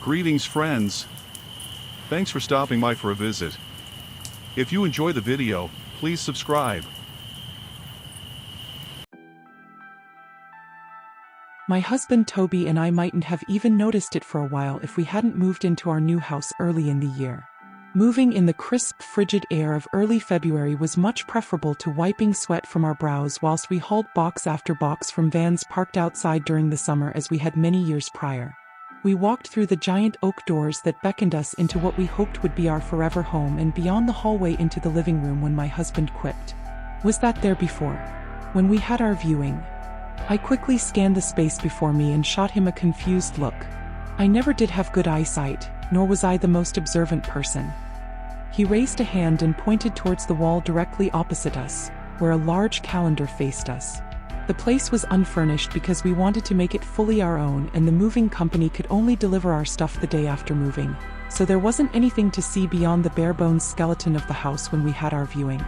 Greetings friends. Thanks for stopping by for a visit. If you enjoy the video, please subscribe. My husband Toby and I mightn't have even noticed it for a while if we hadn't moved into our new house early in the year. Moving in the crisp, frigid air of early February was much preferable to wiping sweat from our brows whilst we hauled box after box from vans parked outside during the summer as we had many years prior. We walked through the giant oak doors that beckoned us into what we hoped would be our forever home and beyond the hallway into the living room when my husband quipped, "Was that there before?" When we had our viewing. I quickly scanned the space before me and shot him a confused look. I never did have good eyesight, nor was I the most observant person. He raised a hand and pointed towards the wall directly opposite us, where a large calendar faced us. The place was unfurnished because we wanted to make it fully our own and the moving company could only deliver our stuff the day after moving, so there wasn't anything to see beyond the bare-bones skeleton of the house when we had our viewing.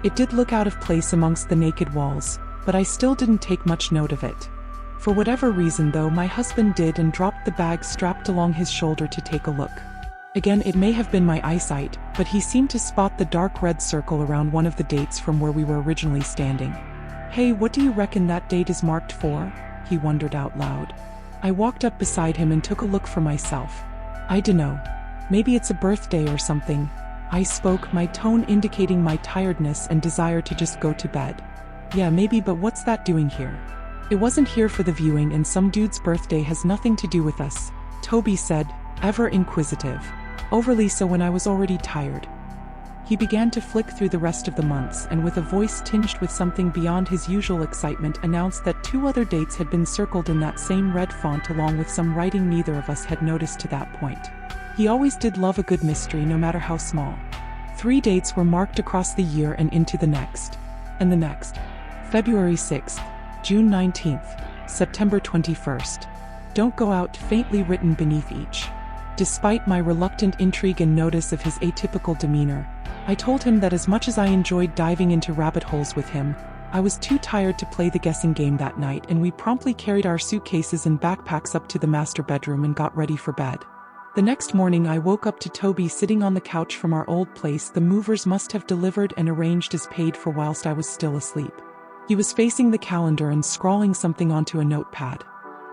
It did look out of place amongst the naked walls, but I still didn't take much note of it. For whatever reason though, my husband did and dropped the bag strapped along his shoulder to take a look. Again, it may have been my eyesight, but he seemed to spot the dark red circle around one of the dates from where we were originally standing. "Hey, what do you reckon that date is marked for?" he wondered out loud. I walked up beside him and took a look for myself. "I dunno. Maybe it's a birthday or something," I spoke, my tone indicating my tiredness and desire to just go to bed. "Yeah, maybe, but what's that doing here?" "It wasn't here for the viewing and some dude's birthday has nothing to do with us," Toby said, ever inquisitive. Overly so when I was already tired. He began to flick through the rest of the months and with a voice tinged with something beyond his usual excitement announced that 2 other dates had been circled in that same red font along with some writing neither of us had noticed to that point. He always did love a good mystery no matter how small. 3 dates were marked across the year and into the next. And the next. February 6th, June 19th, September 21st. "Don't go out," faintly written beneath each. Despite my reluctant intrigue and notice of his atypical demeanor, I told him that as much as I enjoyed diving into rabbit holes with him, I was too tired to play the guessing game that night and we promptly carried our suitcases and backpacks up to the master bedroom and got ready for bed. The next morning I woke up to Toby sitting on the couch from our old place the movers must have delivered and arranged as paid for whilst I was still asleep. He was facing the calendar and scrawling something onto a notepad.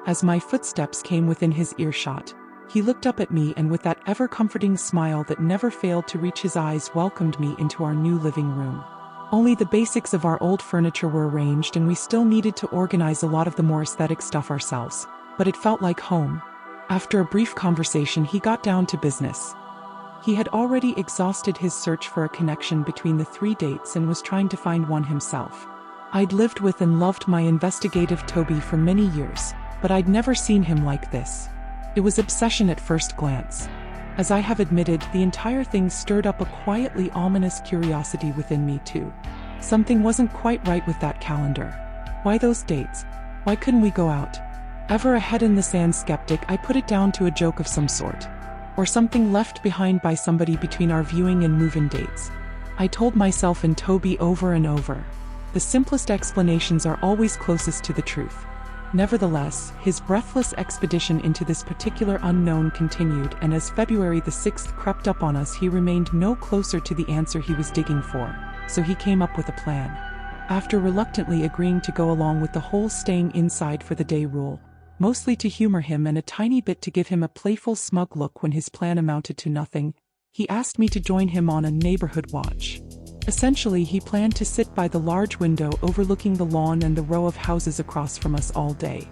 As my footsteps came within his earshot, he looked up at me and with that ever-comforting smile that never failed to reach his eyes welcomed me into our new living room. Only the basics of our old furniture were arranged and we still needed to organize a lot of the more aesthetic stuff ourselves, but it felt like home. After a brief conversation he got down to business. He had already exhausted his search for a connection between the 3 dates and was trying to find one himself. I'd lived with and loved my investigative Toby for many years, but I'd never seen him like this. It was obsession at first glance. As I have admitted, the entire thing stirred up a quietly ominous curiosity within me too. Something wasn't quite right with that calendar. Why those dates? Why couldn't we go out? Ever a head-in-the-sand skeptic, I put it down to a joke of some sort. Or something left behind by somebody between our viewing and move-in dates. I told myself and Toby over and over. The simplest explanations are always closest to the truth. Nevertheless, his breathless expedition into this particular unknown continued and as February the 6th crept up on us he remained no closer to the answer he was digging for, so he came up with a plan. After reluctantly agreeing to go along with the whole staying inside for the day rule, mostly to humor him and a tiny bit to give him a playful smug look when his plan amounted to nothing, he asked me to join him on a neighborhood watch. Essentially, he planned to sit by the large window overlooking the lawn and the row of houses across from us all day.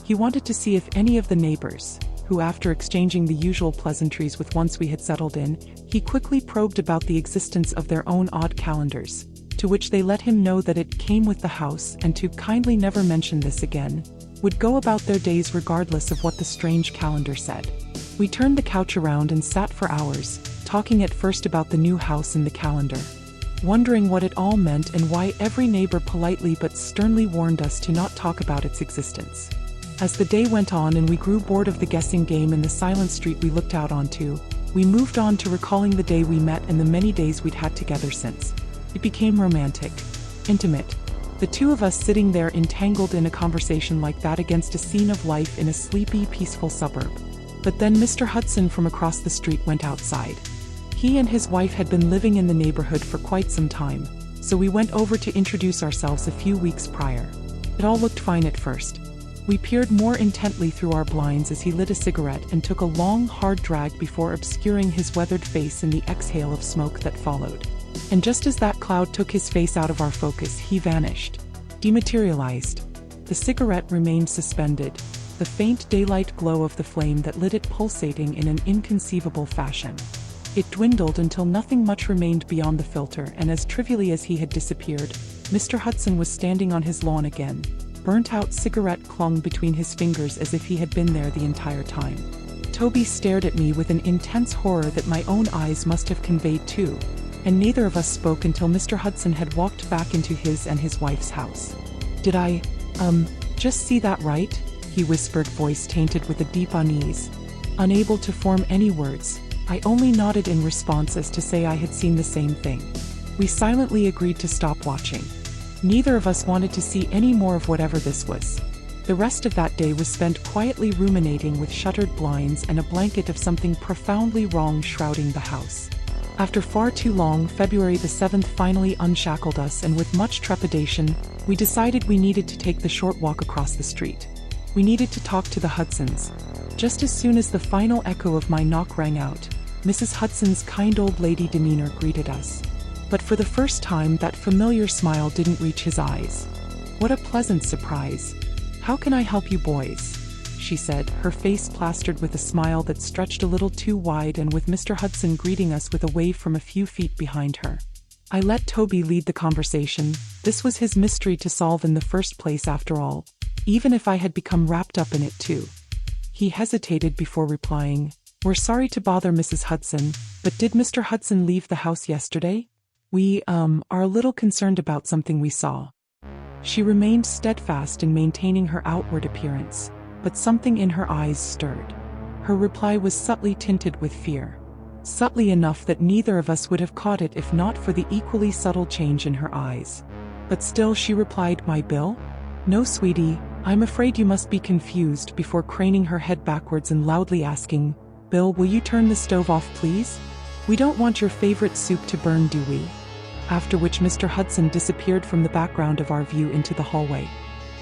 He wanted to see if any of the neighbors, who after exchanging the usual pleasantries with once we had settled in, he quickly probed about the existence of their own odd calendars, to which they let him know that it came with the house and to kindly never mention this again, would go about their days regardless of what the strange calendar said. We turned the couch around and sat for hours, talking at first about the new house and the calendar. Wondering what it all meant and why every neighbor politely but sternly warned us to not talk about its existence. As the day went on and we grew bored of the guessing game and the silent street we looked out onto, we moved on to recalling the day we met and the many days we'd had together since. It became romantic, intimate, the two of us sitting there entangled in a conversation like that against a scene of life in a sleepy, peaceful suburb. But then Mr. Hudson from across the street went outside. He and his wife had been living in the neighborhood for quite some time, so we went over to introduce ourselves a few weeks prior. It all looked fine at first. We peered more intently through our blinds as he lit a cigarette and took a long, hard drag before obscuring his weathered face in the exhale of smoke that followed. And just as that cloud took his face out of our focus, he vanished. Dematerialized. The cigarette remained suspended, the faint daylight glow of the flame that lit it pulsating in an inconceivable fashion. It dwindled until nothing much remained beyond the filter, and as trivially as he had disappeared, Mr. Hudson was standing on his lawn again. Burnt-out cigarette clung between his fingers as if he had been there the entire time. Toby stared at me with an intense horror that my own eyes must have conveyed too, and neither of us spoke until Mr. Hudson had walked back into his and his wife's house. "Did I, just see that right?" he whispered, voice tainted with a deep unease. Unable to form any words, I only nodded in response as to say I had seen the same thing. We silently agreed to stop watching. Neither of us wanted to see any more of whatever this was. The rest of that day was spent quietly ruminating with shuttered blinds and a blanket of something profoundly wrong shrouding the house. After far too long, February the 7th finally unshackled us, and with much trepidation, we decided we needed to take the short walk across the street. We needed to talk to the Hudsons. Just as soon as the final echo of my knock rang out, Mrs. Hudson's kind old lady demeanor greeted us. But for the first time, that familiar smile didn't reach his eyes. "What a pleasant surprise. How can I help you boys?" she said, her face plastered with a smile that stretched a little too wide, and with Mr. Hudson greeting us with a wave from a few feet behind her. I let Toby lead the conversation. This was his mystery to solve in the first place after all, even if I had become wrapped up in it too. He hesitated before replying, "We're sorry to bother Mrs. Hudson, but did Mr. Hudson leave the house yesterday? We, are a little concerned about something we saw." She remained steadfast in maintaining her outward appearance, but something in her eyes stirred. Her reply was subtly tinted with fear. Subtly enough that neither of us would have caught it if not for the equally subtle change in her eyes. But still she replied, "My Bill? No, sweetie, I'm afraid you must be confused," before craning her head backwards and loudly asking, "Bill, will you turn the stove off, please? We don't want your favorite soup to burn, do we?" After which Mr. Hudson disappeared from the background of our view into the hallway.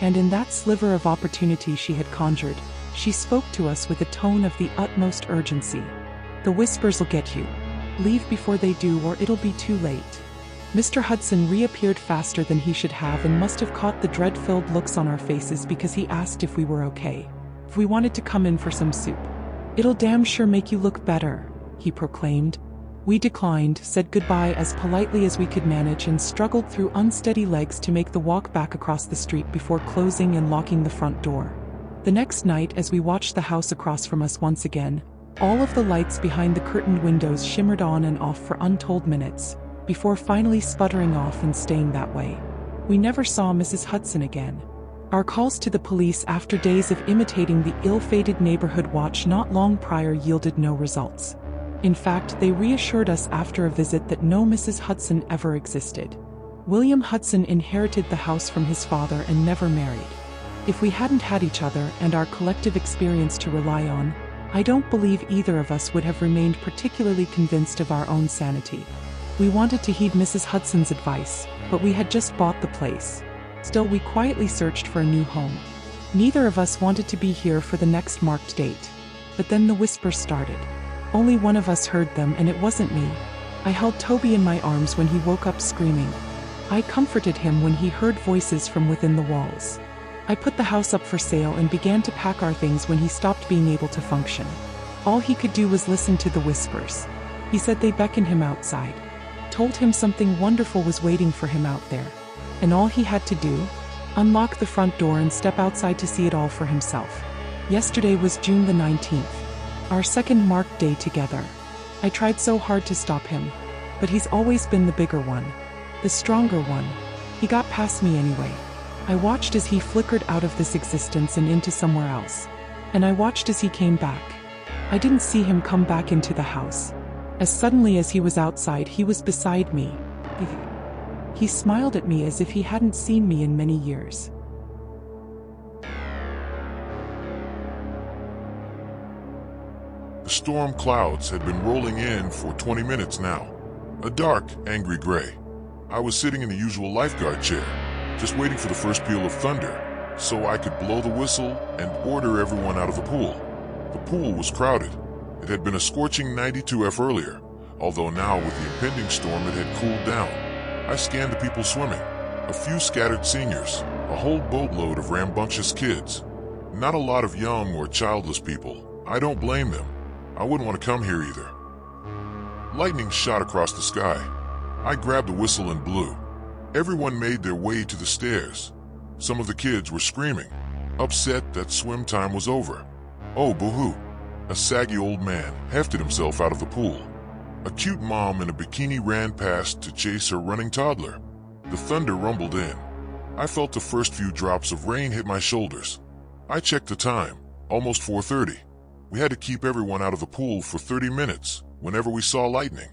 And in that sliver of opportunity she had conjured, she spoke to us with a tone of the utmost urgency. "The whispers'll get you. Leave before they do, or it'll be too late." Mr. Hudson reappeared faster than he should have and must have caught the dread-filled looks on our faces, because he asked if we were okay, if we wanted to come in for some soup. "It'll damn sure make you look better," he proclaimed. We declined, said goodbye as politely as we could manage, and struggled through unsteady legs to make the walk back across the street before closing and locking the front door. The next night, as we watched the house across from us once again, all of the lights behind the curtained windows shimmered on and off for untold minutes, before finally sputtering off and staying that way. We never saw Mrs. Hudson again. Our calls to the police after days of imitating the ill-fated neighborhood watch not long prior yielded no results. In fact, they reassured us after a visit that no Mrs. Hudson ever existed. William Hudson inherited the house from his father and never married. If we hadn't had each other and our collective experience to rely on, I don't believe either of us would have remained particularly convinced of our own sanity. We wanted to heed Mrs. Hudson's advice, but we had just bought the place. Still, we quietly searched for a new home. Neither of us wanted to be here for the next marked date. But then the whispers started. Only one of us heard them, and it wasn't me. I held Toby in my arms when he woke up screaming. I comforted him when he heard voices from within the walls. I put the house up for sale and began to pack our things when he stopped being able to function. All he could do was listen to the whispers. He said they beckoned him outside, told him something wonderful was waiting for him out there. And all he had to do? Unlock the front door and step outside to see it all for himself. Yesterday was June the 19th. Our second marked day together. I tried so hard to stop him, but he's always been the bigger one, the stronger one. He got past me anyway. I watched as he flickered out of this existence and into somewhere else. And I watched as he came back. I didn't see him come back into the house. As suddenly as he was outside, he was beside me. He smiled at me as if he hadn't seen me in many years. The storm clouds had been rolling in for 20 minutes now. A dark, angry gray. I was sitting in the usual lifeguard chair, just waiting for the first peal of thunder, so I could blow the whistle and order everyone out of the pool. The pool was crowded. It had been a scorching 92°F earlier, although now with the impending storm it had cooled down. I scanned the people swimming. A few scattered seniors, a whole boatload of rambunctious kids. Not a lot of young or childless people. I don't blame them. I wouldn't want to come here either. Lightning shot across the sky. I grabbed a whistle and blew. Everyone made their way to the stairs. Some of the kids were screaming, upset that swim time was over. Oh, boo-hoo. A saggy old man hefted himself out of the pool. A cute mom in a bikini ran past to chase her running toddler. The thunder rumbled in. I felt the first few drops of rain hit my shoulders. I checked the time, almost 4:30. We had to keep everyone out of the pool for 30 minutes whenever we saw lightning.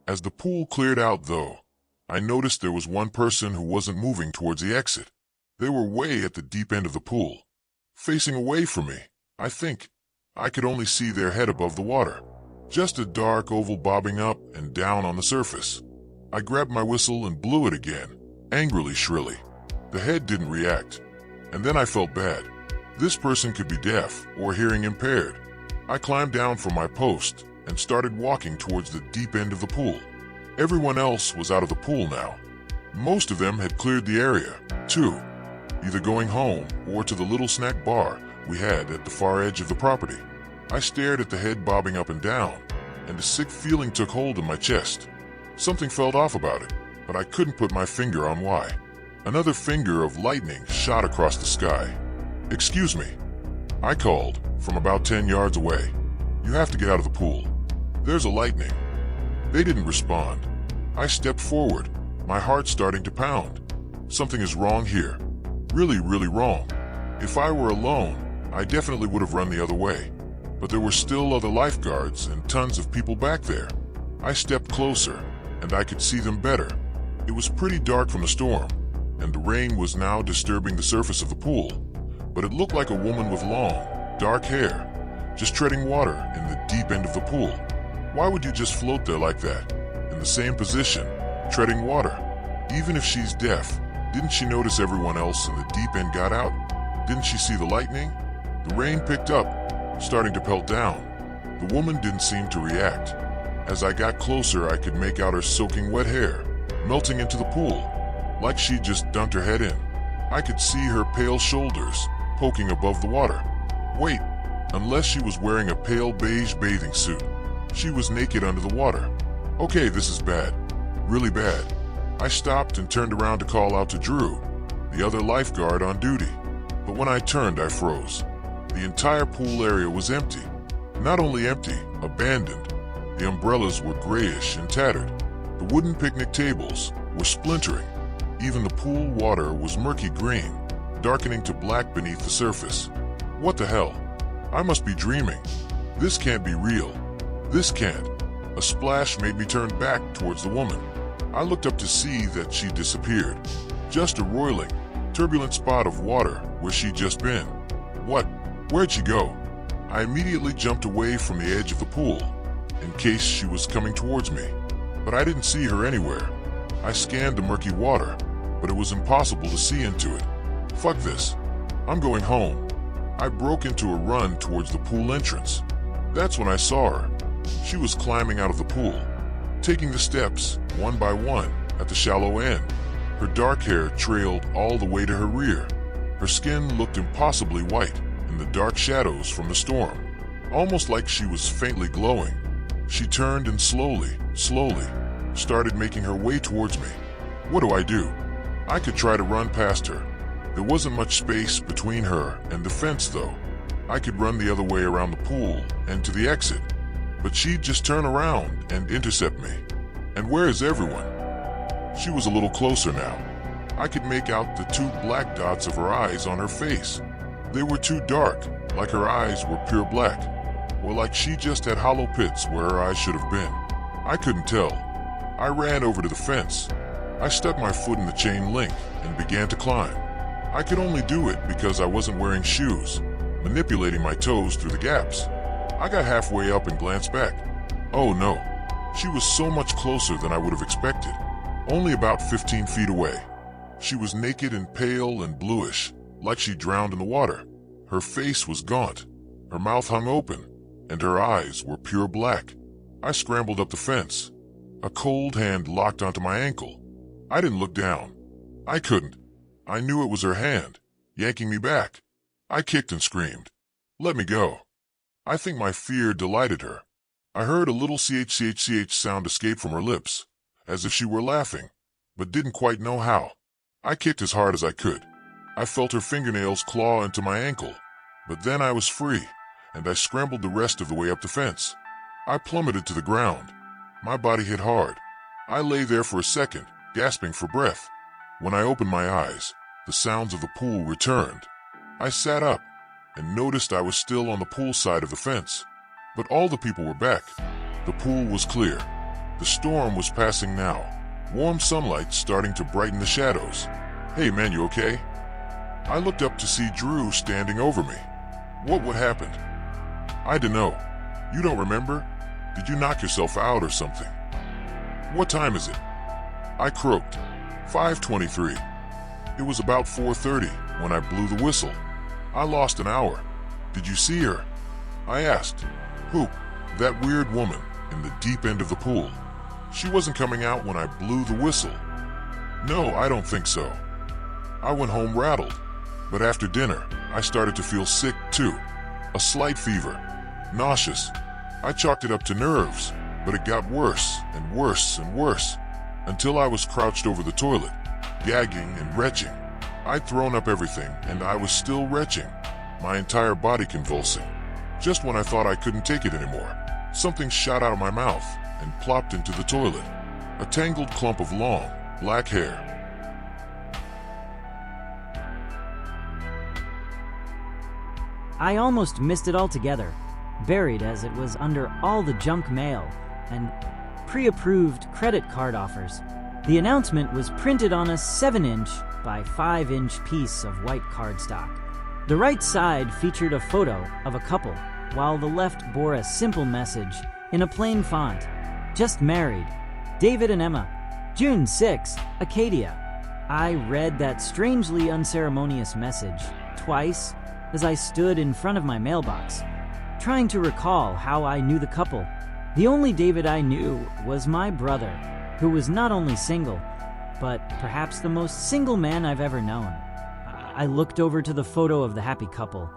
As the pool cleared out, though, I noticed there was one person who wasn't moving towards the exit. They were way at the deep end of the pool, facing away from me. I think I could only see their head above the water, just a dark oval bobbing up and down on the surface. I grabbed my whistle and blew it again, angrily shrilly. The head didn't react, and then I felt bad. This person could be deaf or hearing impaired. I climbed down from my post and started walking towards the deep end of the pool. Everyone else was out of the pool now. Most of them had cleared the area, too, either going home or to the little snack bar we had at the far edge of the property. I stared at the head bobbing up and down, and a sick feeling took hold in my chest. Something felt off about it, but I couldn't put my finger on why. Another finger of lightning shot across the sky. "Excuse me," I called from about 10 yards away. "You have to get out of the pool. There's a lightning." They didn't respond. I stepped forward, my heart starting to pound. Something is wrong here. Really, really wrong. If I were alone, I definitely would have run the other way. But there were still other lifeguards and tons of people back there. I stepped closer, and I could see them better. It was pretty dark from the storm, and the rain was now disturbing the surface of the pool. But it looked like a woman with long, dark hair, just treading water in the deep end of the pool. Why would you just float there like that, in the same position, treading water? Even if she's deaf, didn't she notice everyone else in the deep end got out? Didn't she see the lightning? The rain picked up, starting to pelt down. The woman didn't seem to react. As I got closer, I could make out her soaking wet hair, melting into the pool, like she'd just dunked her head in. I could see her pale shoulders poking above the water. Wait, unless she was wearing a pale beige bathing suit. She was naked under the water. Okay, this is bad. Really bad. I stopped and turned around to call out to Drew, the other lifeguard on duty. But when I turned, I froze. The entire pool area was empty. Not only empty, abandoned. The umbrellas were grayish and tattered. The wooden picnic tables were splintering. Even the pool water was murky green, darkening to black beneath the surface. What the hell? I must be dreaming. This can't be real. This can't. A splash made me turn back towards the woman. I looked up to see that she disappeared. Just a roiling, turbulent spot of water where she'd just been. What? Where'd she go? I immediately jumped away from the edge of the pool, in case she was coming towards me. But I didn't see her anywhere. I scanned the murky water, but it was impossible to see into it. Fuck this. I'm going home. I broke into a run towards the pool entrance. That's when I saw her. She was climbing out of the pool, taking the steps, one by one, at the shallow end. Her dark hair trailed all the way to her rear. Her skin looked impossibly white in the dark shadows from the storm, almost like she was faintly glowing. She turned and slowly, started making her way towards me. What do? I could try to run past her. There wasn't much space between her and the fence, though. I could run the other way around the pool and to the exit, but she'd just turn around and intercept me. And where is everyone? She was a little closer now. I could make out the two black dots of her eyes on her face. They were too dark, like her eyes were pure black, or like she just had hollow pits where her eyes should have been. I couldn't tell. I ran over to the fence. I stuck my foot in the chain link and began to climb. I could only do it because I wasn't wearing shoes, manipulating my toes through the gaps. I got halfway up and glanced back. Oh no, she was so much closer than I would have expected. Only about 15 feet away. She was naked and pale and bluish, like she drowned in the water. Her face was gaunt, her mouth hung open, and her eyes were pure black. I scrambled up the fence. A cold hand locked onto my ankle. I didn't look down. I couldn't. I knew it was her hand, yanking me back. I kicked and screamed. Let me go. I think my fear delighted her. I heard a little ch sound escape from her lips, as if she were laughing, but didn't quite know how. I kicked as hard as I could. I felt her fingernails claw into my ankle, but then I was free, and I scrambled the rest of the way up the fence. I plummeted to the ground. My body hit hard. I lay there for a second, gasping for breath. When I opened my eyes, the sounds of the pool returned. I sat up and noticed I was still on the pool side of the fence, but all the people were back. The pool was clear. The storm was passing now. Warm sunlight starting to brighten the shadows. Hey man, you okay? I looked up to see Drew standing over me. What happened? I dunno. You don't remember? Did you knock yourself out or something? What time is it? I croaked. 5:23. It was about 4:30 when I blew the whistle. I lost an hour. Did you see her? I asked. Who? That weird woman in the deep end of the pool. She wasn't coming out when I blew the whistle. No, I don't think so. I went home rattled, but after dinner, I started to feel sick too. A slight fever, nauseous. I chalked it up to nerves, but it got worse and worse and worse, until I was crouched over the toilet, gagging and retching. I'd thrown up everything, and I was still retching, my entire body convulsing. Just when I thought I couldn't take it anymore, something shot out of my mouth and plopped into the toilet. A tangled clump of long, black hair. I almost missed it altogether, buried as it was under all the junk mail and pre-approved credit card offers. The announcement was printed on a 7-inch by 5-inch piece of white cardstock. The right side featured a photo of a couple, while the left bore a simple message in a plain font. Just married. David and Emma. June 6, Acadia. I read that strangely unceremonious message twice as I stood in front of my mailbox, trying to recall how I knew the couple. The only David I knew was my brother, who was not only single, but perhaps the most single man I've ever known. I looked over to the photo of the happy couple,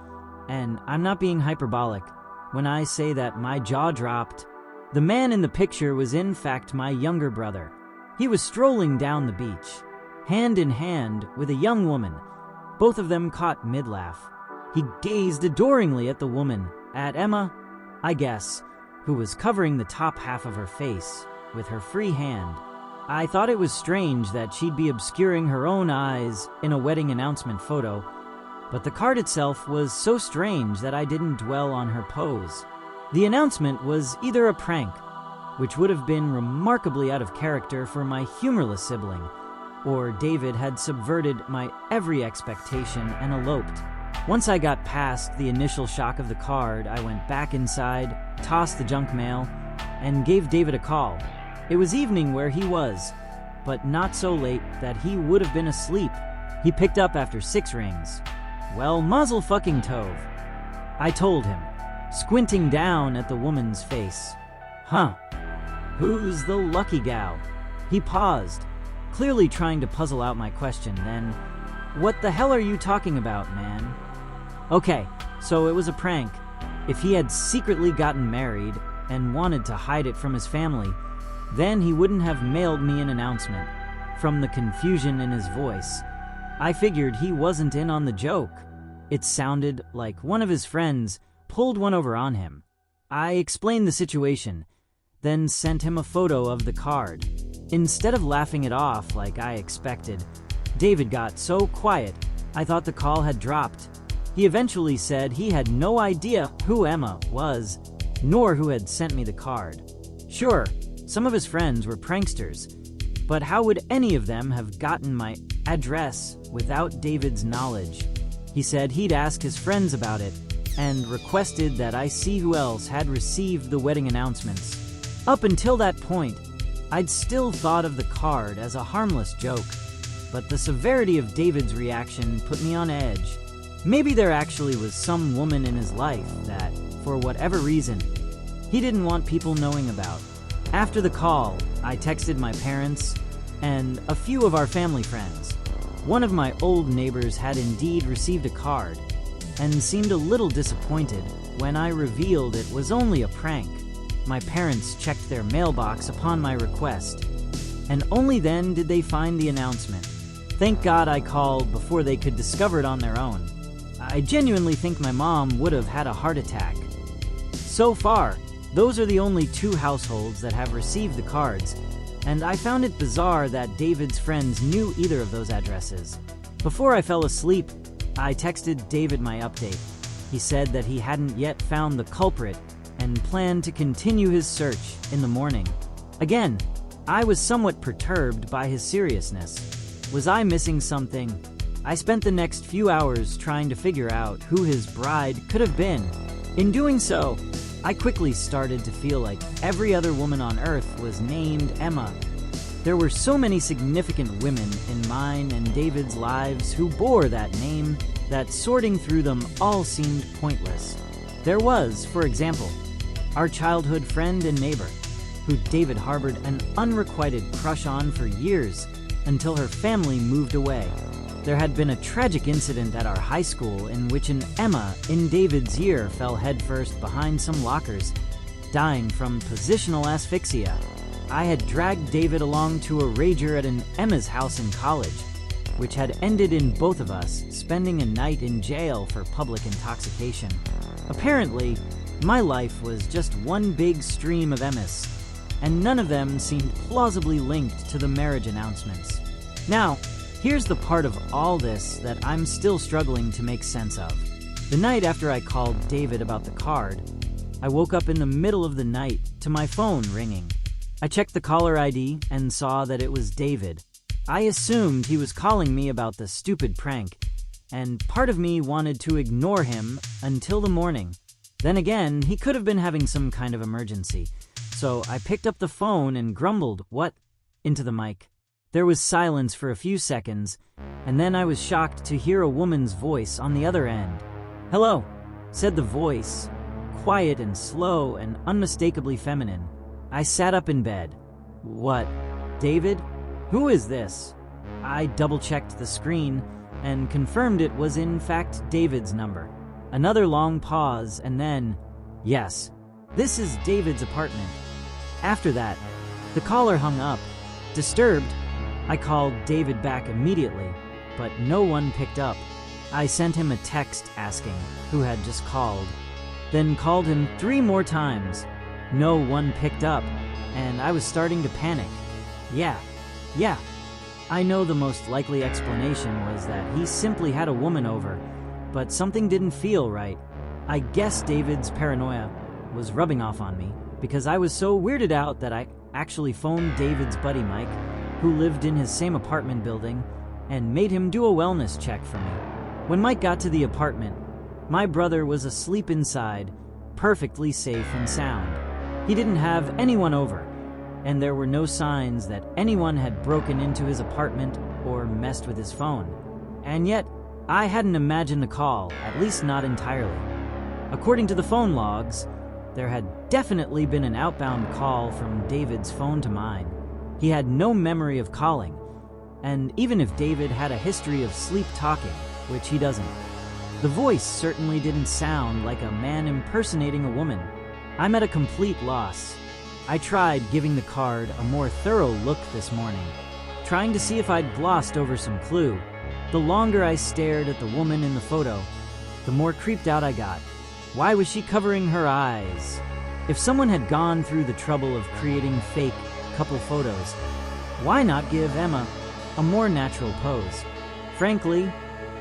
and I'm not being hyperbolic when I say that my jaw dropped. The man in the picture was in fact my younger brother. He was strolling down the beach, hand in hand with a young woman, both of them caught mid-laugh. He gazed adoringly at the woman, at Emma, I guess, who was covering the top half of her face with her free hand. I thought it was strange that she'd be obscuring her own eyes in a wedding announcement photo, but the card itself was so strange that I didn't dwell on her pose. The announcement was either a prank, which would have been remarkably out of character for my humorless sibling, or David had subverted my every expectation and eloped. Once I got past the initial shock of the card, I went back inside, tossed the junk mail, and gave David a call. It was evening where he was, but not so late that he would have been asleep. He picked up after 6 rings. Well, mazel fucking tov, I told him, squinting down at the woman's face. Huh, who's the lucky gal? He paused, clearly trying to puzzle out my question, then, what the hell are you talking about, man? Okay, so it was a prank. If he had secretly gotten married and wanted to hide it from his family, then he wouldn't have mailed me an announcement. From the confusion in his voice, I figured he wasn't in on the joke. It sounded like one of his friends pulled one over on him. I explained the situation, then sent him a photo of the card. Instead of laughing it off like I expected, David got so quiet, I thought the call had dropped. He eventually said he had no idea who Emma was, nor who had sent me the card. Sure, some of his friends were pranksters, but how would any of them have gotten my address without David's knowledge? He said he'd ask his friends about it, and requested that I see who else had received the wedding announcements. Up until that point, I'd still thought of the card as a harmless joke, but the severity of David's reaction put me on edge. Maybe there actually was some woman in his life that, for whatever reason, he didn't want people knowing about. After the call, I texted my parents and a few of our family friends. One of my old neighbors had indeed received a card and seemed a little disappointed when I revealed it was only a prank. My parents checked their mailbox upon my request, and only then did they find the announcement. Thank God I called before they could discover it on their own. I genuinely think my mom would have had a heart attack. So far, those are the only 2 households that have received the cards, and I found it bizarre that David's friends knew either of those addresses. Before I fell asleep, I texted David my update. He said that he hadn't yet found the culprit and planned to continue his search in the morning. Again, I was somewhat perturbed by his seriousness. Was I missing something? I spent the next few hours trying to figure out who his bride could have been. In doing so, I quickly started to feel like every other woman on Earth was named Emma. There were so many significant women in mine and David's lives who bore that name that sorting through them all seemed pointless. There was, for example, our childhood friend and neighbor, who David harbored an unrequited crush on for years until her family moved away. There had been a tragic incident at our high school in which an Emma in David's year fell headfirst behind some lockers, dying from positional asphyxia. I had dragged David along to a rager at an Emma's house in college, which had ended in both of us spending a night in jail for public intoxication. Apparently, my life was just one big stream of Emmas, and none of them seemed plausibly linked to the marriage announcements. Now, here's the part of all this that I'm still struggling to make sense of. The night after I called David about the card, I woke up in the middle of the night to my phone ringing. I checked the caller ID and saw that it was David. I assumed he was calling me about the stupid prank, and part of me wanted to ignore him until the morning. Then again, he could have been having some kind of emergency, so I picked up the phone and grumbled, "What?" into the mic. There was silence for a few seconds, and then I was shocked to hear a woman's voice on the other end. "Hello," said the voice, quiet and slow and unmistakably feminine. I sat up in bed. "What? David? Who is this?" I double-checked the screen and confirmed it was in fact David's number. Another long pause, and then, "Yes, this is David's apartment." After that, the caller hung up. Disturbed, I called David back immediately, but no one picked up. I sent him a text asking who had just called, then called him 3 more times. No one picked up, and I was starting to panic. Yeah. I know the most likely explanation was that he simply had a woman over, but something didn't feel right. I guess David's paranoia was rubbing off on me, because I was so weirded out that I actually phoned David's buddy Mike, who lived in his same apartment building, and made him do a wellness check for me. When Mike got to the apartment, my brother was asleep inside, perfectly safe and sound. He didn't have anyone over, and there were no signs that anyone had broken into his apartment or messed with his phone. And yet, I hadn't imagined the call, at least not entirely. According to the phone logs, there had definitely been an outbound call from David's phone to mine. He had no memory of calling, and even if David had a history of sleep talking, which he doesn't, the voice certainly didn't sound like a man impersonating a woman. I'm at a complete loss. I tried giving the card a more thorough look this morning, trying to see if I'd glossed over some clue. The longer I stared at the woman in the photo, the more creeped out I got. Why was she covering her eyes? If someone had gone through the trouble of creating fake couple photos, why not give Emma a more natural pose? Frankly,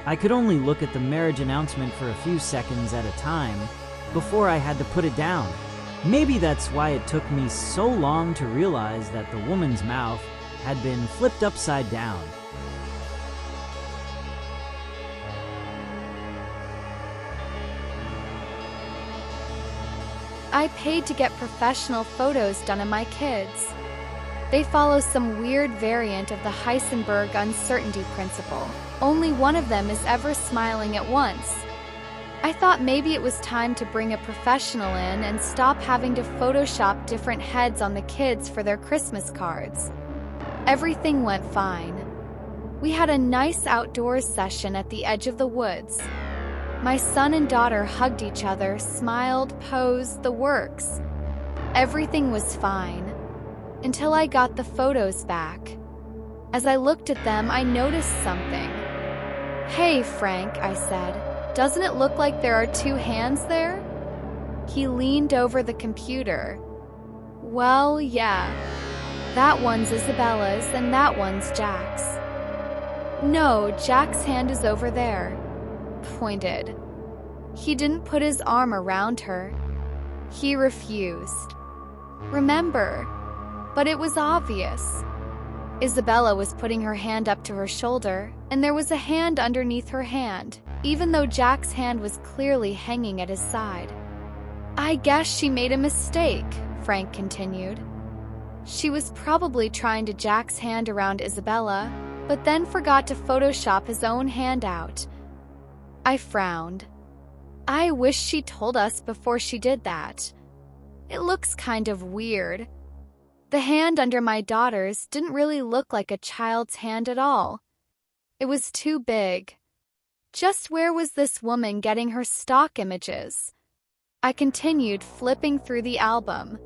I could only look at the marriage announcement for a few seconds at a time before I had to put it down. Maybe that's why it took me so long to realize that the woman's mouth had been flipped upside down. I paid to get professional photos done of my kids. They follow some weird variant of the Heisenberg uncertainty principle. Only one of them is ever smiling at once. I thought maybe it was time to bring a professional in and stop having to Photoshop different heads on the kids for their Christmas cards. Everything went fine. We had a nice outdoors session at the edge of the woods. My son and daughter hugged each other, smiled, posed, the works. Everything was fine, until I got the photos back. As I looked at them, I noticed something. "Hey, Frank," I said, "doesn't it look like there are two hands there?" He leaned over the computer. "Well, yeah. That one's Isabella's and that one's Jack's." "No, Jack's hand is over there." Pointed. He didn't put his arm around her. He refused. Remember, but it was obvious. Isabella was putting her hand up to her shoulder, and there was a hand underneath her hand, even though Jack's hand was clearly hanging at his side. "I guess she made a mistake," Frank continued. "She was probably trying to Jack's hand around Isabella, but then forgot to Photoshop his own hand out." I frowned. I wish she told us before she did that. It looks kind of weird. The hand under my daughter's didn't really look like a child's hand at all. It was too big. Just where was this woman getting her stock images? I continued flipping through the album.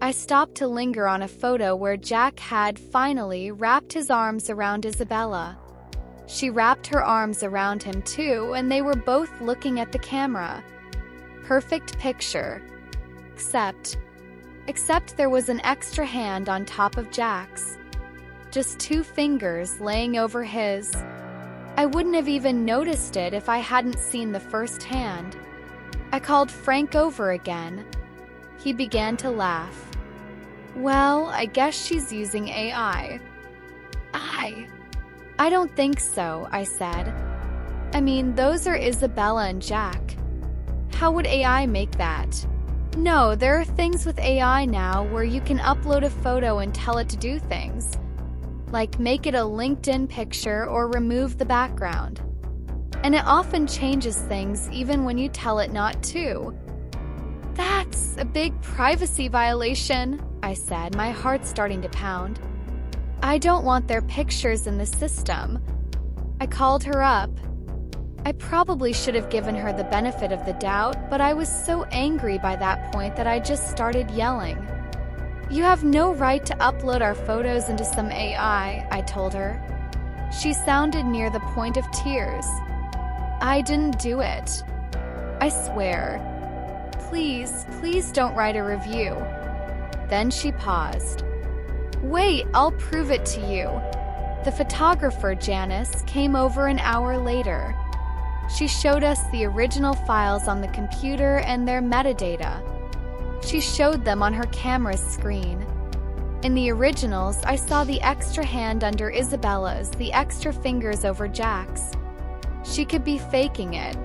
I stopped to linger on a photo where Jack had finally wrapped his arms around Isabella. She wrapped her arms around him too, and they were both looking at the camera. Perfect picture. Except there was an extra hand on top of Jack's. Just 2 fingers laying over his. I wouldn't have even noticed it if I hadn't seen the first hand. I called Frank over again. He began to laugh. "Well, I guess she's using AI." I don't think so," I said. "I mean, those are Isabella and Jack. How would AI make that?" "No, there are things with AI now where you can upload a photo and tell it to do things. Like make it a LinkedIn picture or remove the background. And it often changes things even when you tell it not to." "That's a big privacy violation," I said, my heart starting to pound. "I don't want their pictures in the system." I called her up. I probably should have given her the benefit of the doubt, but I was so angry by that point that I just started yelling. "You have no right to upload our photos into some AI," I told her. She sounded near the point of tears. "I didn't do it. I swear. Please don't write a review." Then she paused. "Wait, I'll prove it to you." The photographer, Janice, came over an hour later. She showed us the original files on the computer and their metadata. She showed them on her camera's screen. In the originals, I saw the extra hand under Isabella's, the extra fingers over Jack's. She could be faking it,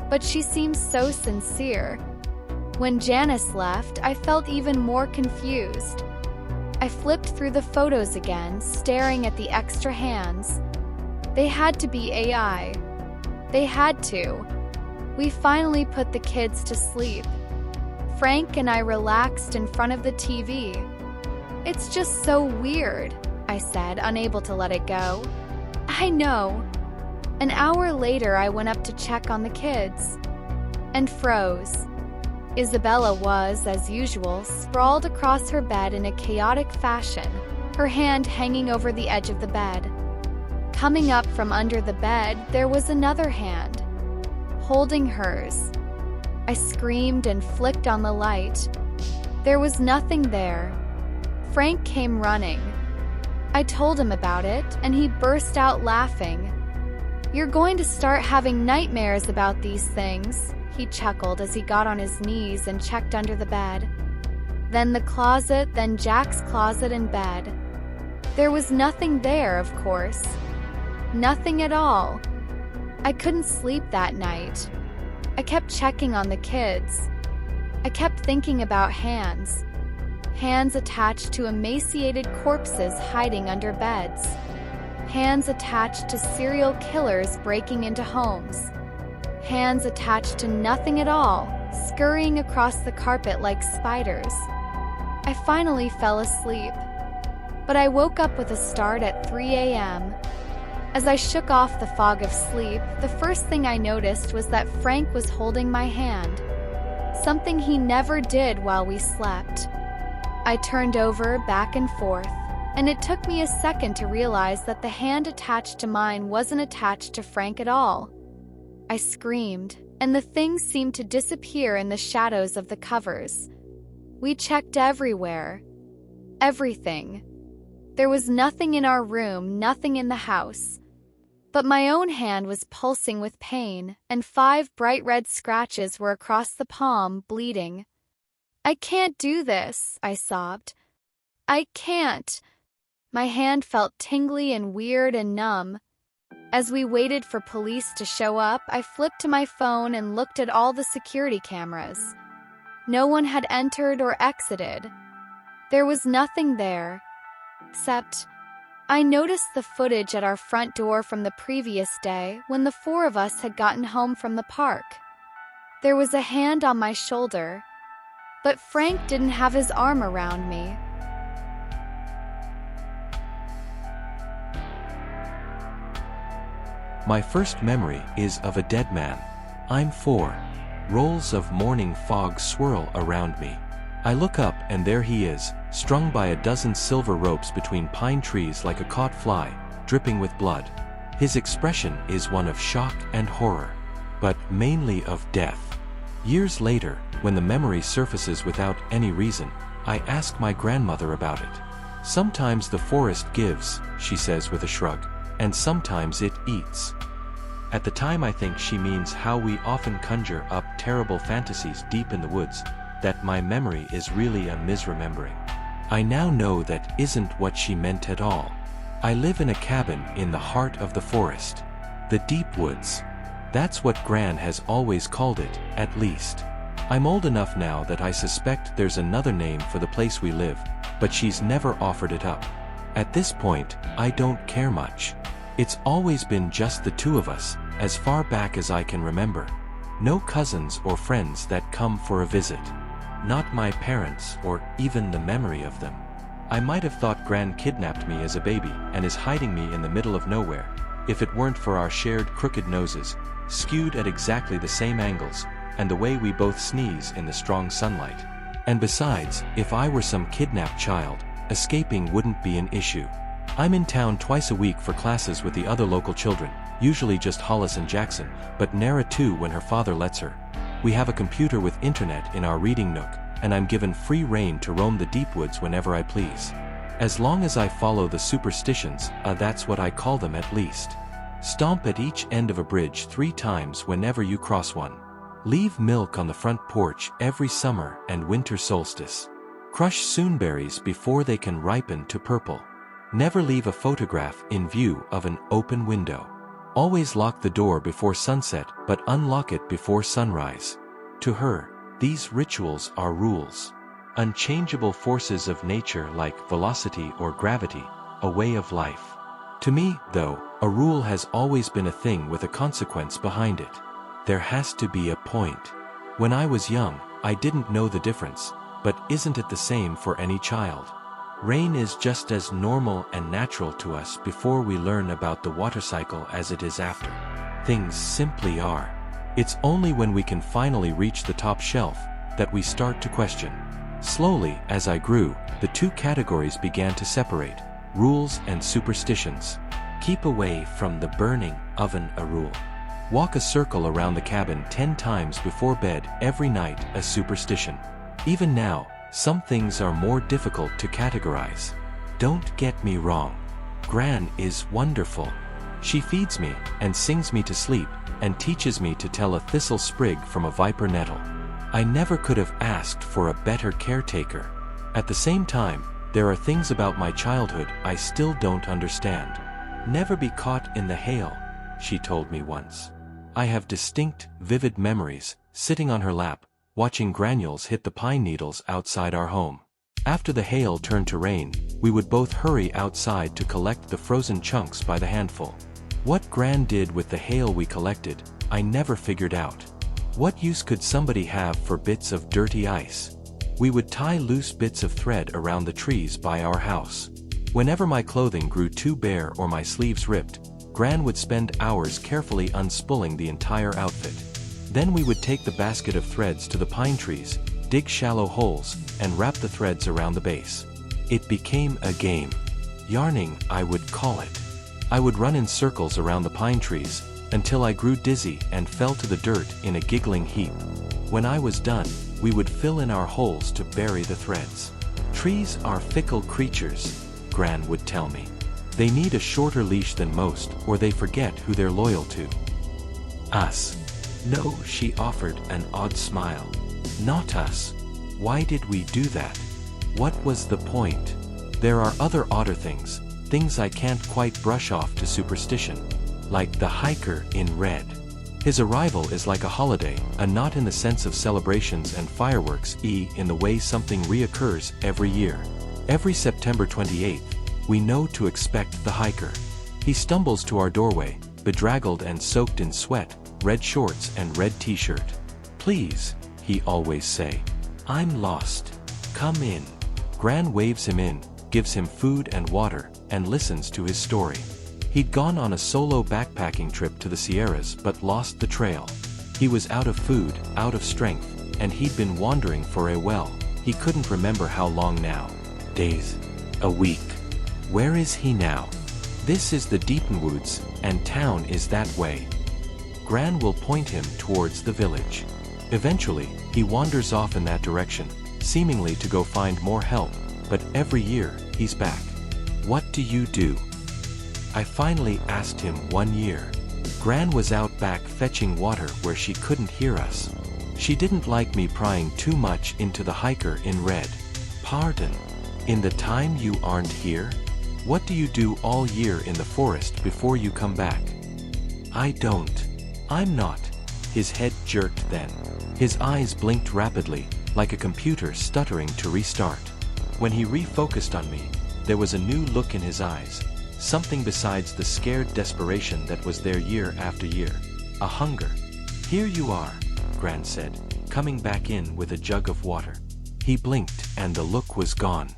but she seemed so sincere. When Janice left, I felt even more confused. I flipped through the photos again, staring at the extra hands. They had to be AI. They had to. We finally put the kids to sleep. Frank and I relaxed in front of the TV. "It's just so weird," I said, unable to let it go. "I know." An hour later, I went up to check on the kids and froze. Isabella was, as usual, sprawled across her bed in a chaotic fashion, her hand hanging over the edge of the bed. Coming up from under the bed, there was another hand, holding hers. I screamed and flicked on the light. There was nothing there. Frank came running. I told him about it, and he burst out laughing. "You're going to start having nightmares about these things," he chuckled as he got on his knees and checked under the bed. Then the closet, then Jack's closet and bed. There was nothing there, of course. Nothing at all. I couldn't sleep that night. I kept checking on the kids. I kept thinking about hands. Hands attached to emaciated corpses hiding under beds. Hands attached to serial killers breaking into homes. Hands attached to nothing at all, scurrying across the carpet like spiders. I finally fell asleep, but I woke up with a start at 3 a.m. As I shook off the fog of sleep, the first thing I noticed was that Frank was holding my hand, something he never did while we slept. I turned over back and forth, and it took me a second to realize that the hand attached to mine wasn't attached to Frank at all. I screamed, and the thing seemed to disappear in the shadows of the covers. We checked everywhere. Everything. There was nothing in our room, nothing in the house. But my own hand was pulsing with pain, and 5 bright red scratches were across the palm, bleeding. "I can't do this," I sobbed. "I can't." My hand felt tingly and weird and numb. As we waited for police to show up, I flipped to my phone and looked at all the security cameras. No one had entered or exited. There was nothing there, except I noticed the footage at our front door from the previous day when the 4 of us had gotten home from the park. There was a hand on my shoulder, but Frank didn't have his arm around me. My first memory is of a dead man. I'm 4. Rolls of morning fog swirl around me. I look up and there he is, strung by a dozen silver ropes between pine trees like a caught fly, dripping with blood. His expression is one of shock and horror, but mainly of death. Years later, when the memory surfaces without any reason, I ask my grandmother about it. Sometimes the forest gives, she says with a shrug, and sometimes it eats. At the time I think she means how we often conjure up terrible fantasies deep in the woods, that my memory is really a misremembering. I now know that isn't what she meant at all. I live in a cabin in the heart of the forest. The deep woods. That's what Gran has always called it, at least. I'm old enough now that I suspect there's another name for the place we live, but she's never offered it up. At this point, I don't care much. It's always been just the 2 of us, as far back as I can remember. No cousins or friends that come for a visit. Not my parents or even the memory of them. I might have thought Gran kidnapped me as a baby and is hiding me in the middle of nowhere, if it weren't for our shared crooked noses, skewed at exactly the same angles, and the way we both sneeze in the strong sunlight. And besides, if I were some kidnapped child, escaping wouldn't be an issue. I'm in town twice a week for classes with the other local children, usually just Hollis and Jackson, but Nara too when her father lets her. We have a computer with internet in our reading nook, and I'm given free rein to roam the deep woods whenever I please. As long as I follow the superstitions, that's what I call them at least. Stomp at each end of a bridge 3 times whenever you cross one. Leave milk on the front porch every summer and winter solstice. Crush soonberries before they can ripen to purple. Never leave a photograph in view of an open window. Always lock the door before sunset but unlock it before sunrise. To her, these rituals are rules. Unchangeable forces of nature like velocity or gravity, a way of life. To me, though, a rule has always been a thing with a consequence behind it. There has to be a point. When I was young, I didn't know the difference, but isn't it the same for any child? Rain is just as normal and natural to us before we learn about the water cycle as it is after. Things simply are. It's only when we can finally reach the top shelf that we start to question. Slowly, as I grew, the 2 categories began to separate: rules and superstitions. Keep away from the burning oven, a rule. Walk a circle around the cabin 10 times before bed every night, a superstition. Even now, some things are more difficult to categorize. Don't get me wrong. Gran is wonderful. She feeds me and sings me to sleep and teaches me to tell a thistle sprig from a viper nettle. I never could have asked for a better caretaker. At the same time, there are things about my childhood I still don't understand. Never be caught in the hail, she told me once. I have distinct, vivid memories, sitting on her lap, watching granules hit the pine needles outside our home. After the hail turned to rain, we would both hurry outside to collect the frozen chunks by the handful. What Gran did with the hail we collected, I never figured out. What use could somebody have for bits of dirty ice? We would tie loose bits of thread around the trees by our house. Whenever my clothing grew too bare or my sleeves ripped, Gran would spend hours carefully unspooling the entire outfit. Then we would take the basket of threads to the pine trees, dig shallow holes, and wrap the threads around the base. It became a game. Yarning, I would call it. I would run in circles around the pine trees, until I grew dizzy and fell to the dirt in a giggling heap. When I was done, we would fill in our holes to bury the threads. Trees are fickle creatures, Gran would tell me. They need a shorter leash than most, or they forget who they're loyal to. Us. No, she offered an odd smile. Not us. Why did we do that? What was the point? There are other odder things I can't quite brush off to superstition. Like the hiker in red. His arrival is like a holiday, not in the sense of celebrations and fireworks, in the way something reoccurs every year. Every September 28th, we know to expect the hiker. He stumbles to our doorway, bedraggled and soaked in sweat, red shorts and red t-shirt. Please, he always say. I'm lost. Come in. Gran waves him in, gives him food and water, and listens to his story. He'd gone on a solo backpacking trip to the Sierras but lost the trail. He was out of food, out of strength, and he'd been wandering for he couldn't remember how long now. Days. A week. Where is he now? This is the Deatonwoods, and town is that way. Gran will point him towards the village. Eventually, he wanders off in that direction, seemingly to go find more help, but every year, he's back. What do you do? I finally asked him one year. Gran was out back fetching water where she couldn't hear us. She didn't like me prying too much into the hiker in red. Pardon? In the time you aren't here? What do you do all year in the forest before you come back? I don't. I'm not. His head jerked then. His eyes blinked rapidly, like a computer stuttering to restart. When he refocused on me, there was a new look in his eyes. Something besides the scared desperation that was there year after year. A hunger. Here you are, Gran said, coming back in with a jug of water. He blinked and the look was gone.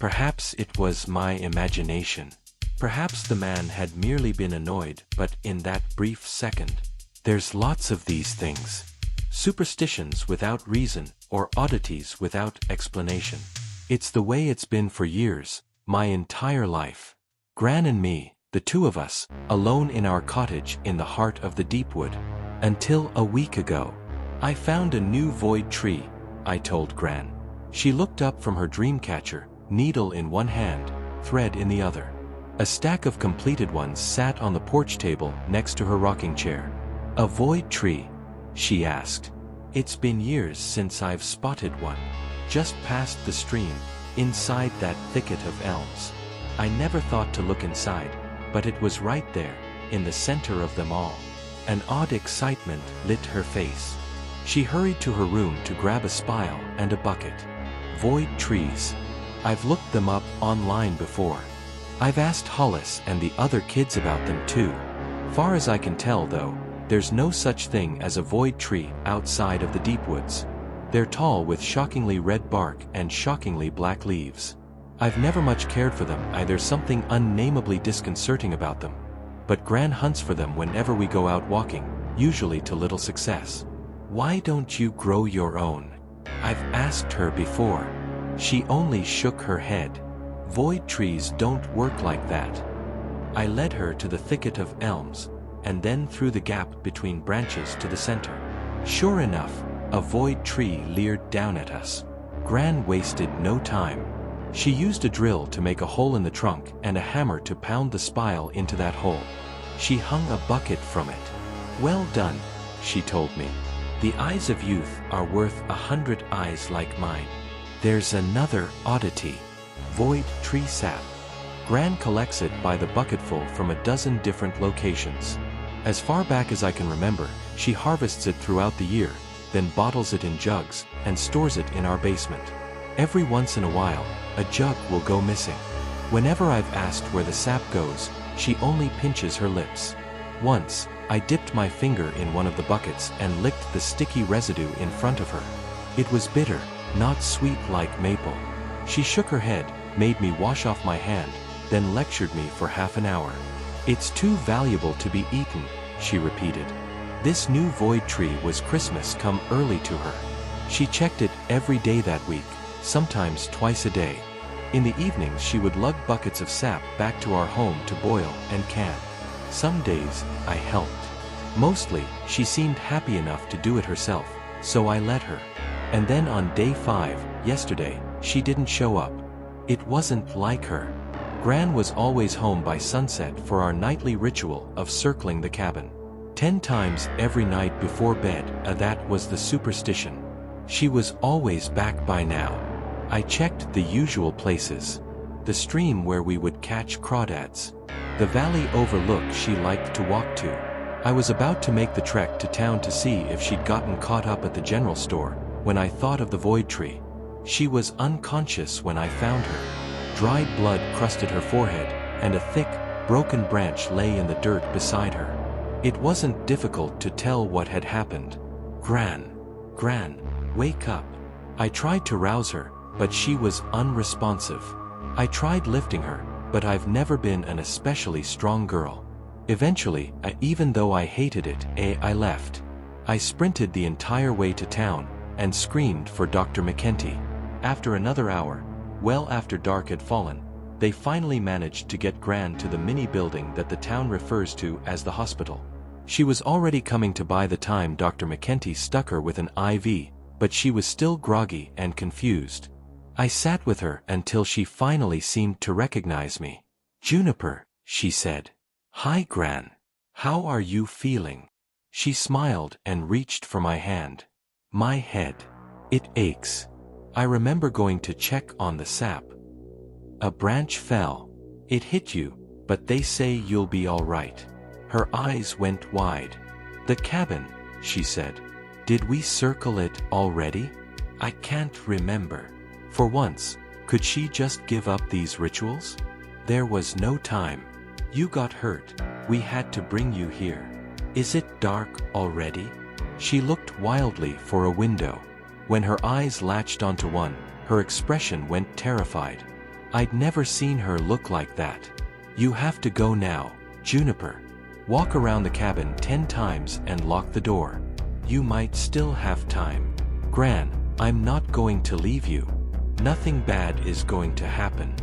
Perhaps it was my imagination. Perhaps the man had merely been annoyed, but in that brief second. There's lots of these things. Superstitions without reason, or oddities without explanation. It's the way it's been for years, my entire life. Gran and me, the two of us, alone in our cottage in the heart of the Deepwood. Until a week ago. I found a new void tree, I told Gran. She looked up from her dream catcher, needle in one hand, thread in the other. A stack of completed ones sat on the porch table next to her rocking chair. A void tree? She asked. It's been years since I've spotted one. Just past the stream, inside that thicket of elms. I never thought to look inside, but it was right there, in the center of them all. An odd excitement lit her face. She hurried to her room to grab a spile and a bucket. Void trees. I've looked them up online before. I've asked Hollis and the other kids about them too. Far as I can tell though, there's no such thing as a void tree outside of the deep woods. They're tall with shockingly red bark and shockingly black leaves. I've never much cared for them, there's something unnamably disconcerting about them. But Gran hunts for them whenever we go out walking, usually to little success. Why don't you grow your own? I've asked her before. She only shook her head. Void trees don't work like that. I led her to the thicket of elms, and then through the gap between branches to the center. Sure enough, a void tree leered down at us. Gran wasted no time. She used a drill to make a hole in the trunk and a hammer to pound the spile into that hole. She hung a bucket from it. Well done, she told me. The eyes of youth are worth 100 eyes like mine. There's another oddity. Void tree sap. Gran collects it by the bucketful from a dozen different locations. As far back as I can remember, she harvests it throughout the year, then bottles it in jugs, and stores it in our basement. Every once in a while, a jug will go missing. Whenever I've asked where the sap goes, she only pinches her lips. Once, I dipped my finger in one of the buckets and licked the sticky residue in front of her. It was bitter, not sweet like maple. She shook her head, made me wash off my hand, then lectured me for half an hour. "It's too valuable to be eaten," she repeated. This new void tree was Christmas come early to her. She checked it every day that week, sometimes twice a day. In the evenings she would lug buckets of sap back to our home to boil and can. Some days, I helped. Mostly, she seemed happy enough to do it herself, so I let her. And then on day 5, yesterday, she didn't show up. It wasn't like her. Gran was always home by sunset for our nightly ritual of circling the cabin. 10 times every night before bed, that was the superstition. She was always back by now. I checked the usual places. The stream where we would catch crawdads. The valley overlook she liked to walk to. I was about to make the trek to town to see if she'd gotten caught up at the general store, when I thought of the void tree. She was unconscious when I found her. Dried blood crusted her forehead, and a thick, broken branch lay in the dirt beside her. It wasn't difficult to tell what had happened. Gran, wake up. I tried to rouse her, but she was unresponsive. I tried lifting her, but I've never been an especially strong girl. Eventually, even though I hated it, I left. I sprinted the entire way to town, and screamed for Dr. McKenty. After another hour, well after dark had fallen, they finally managed to get Gran to the mini building that the town refers to as the hospital. She was already coming to by the time Dr. McKenty stuck her with an IV, but she was still groggy and confused. I sat with her until she finally seemed to recognize me. "Juniper," she said. "Hi, Gran. How are you feeling?" She smiled and reached for my hand. "My head. It aches. I remember going to check on the sap. A branch fell. It hit you, but they say you'll be all right." Her eyes went wide. "The cabin," she said. "Did we circle it already? I can't remember." For once, could she just give up these rituals? There was no time. "You got hurt. We had to bring you here. Is it dark already?" She looked wildly for a window. When her eyes latched onto one, her expression went terrified. I'd never seen her look like that. "You have to go now, Juniper. Walk around the cabin 10 times and lock the door. You might still have time. Gran, I'm not going to leave you. Nothing bad is going to happen.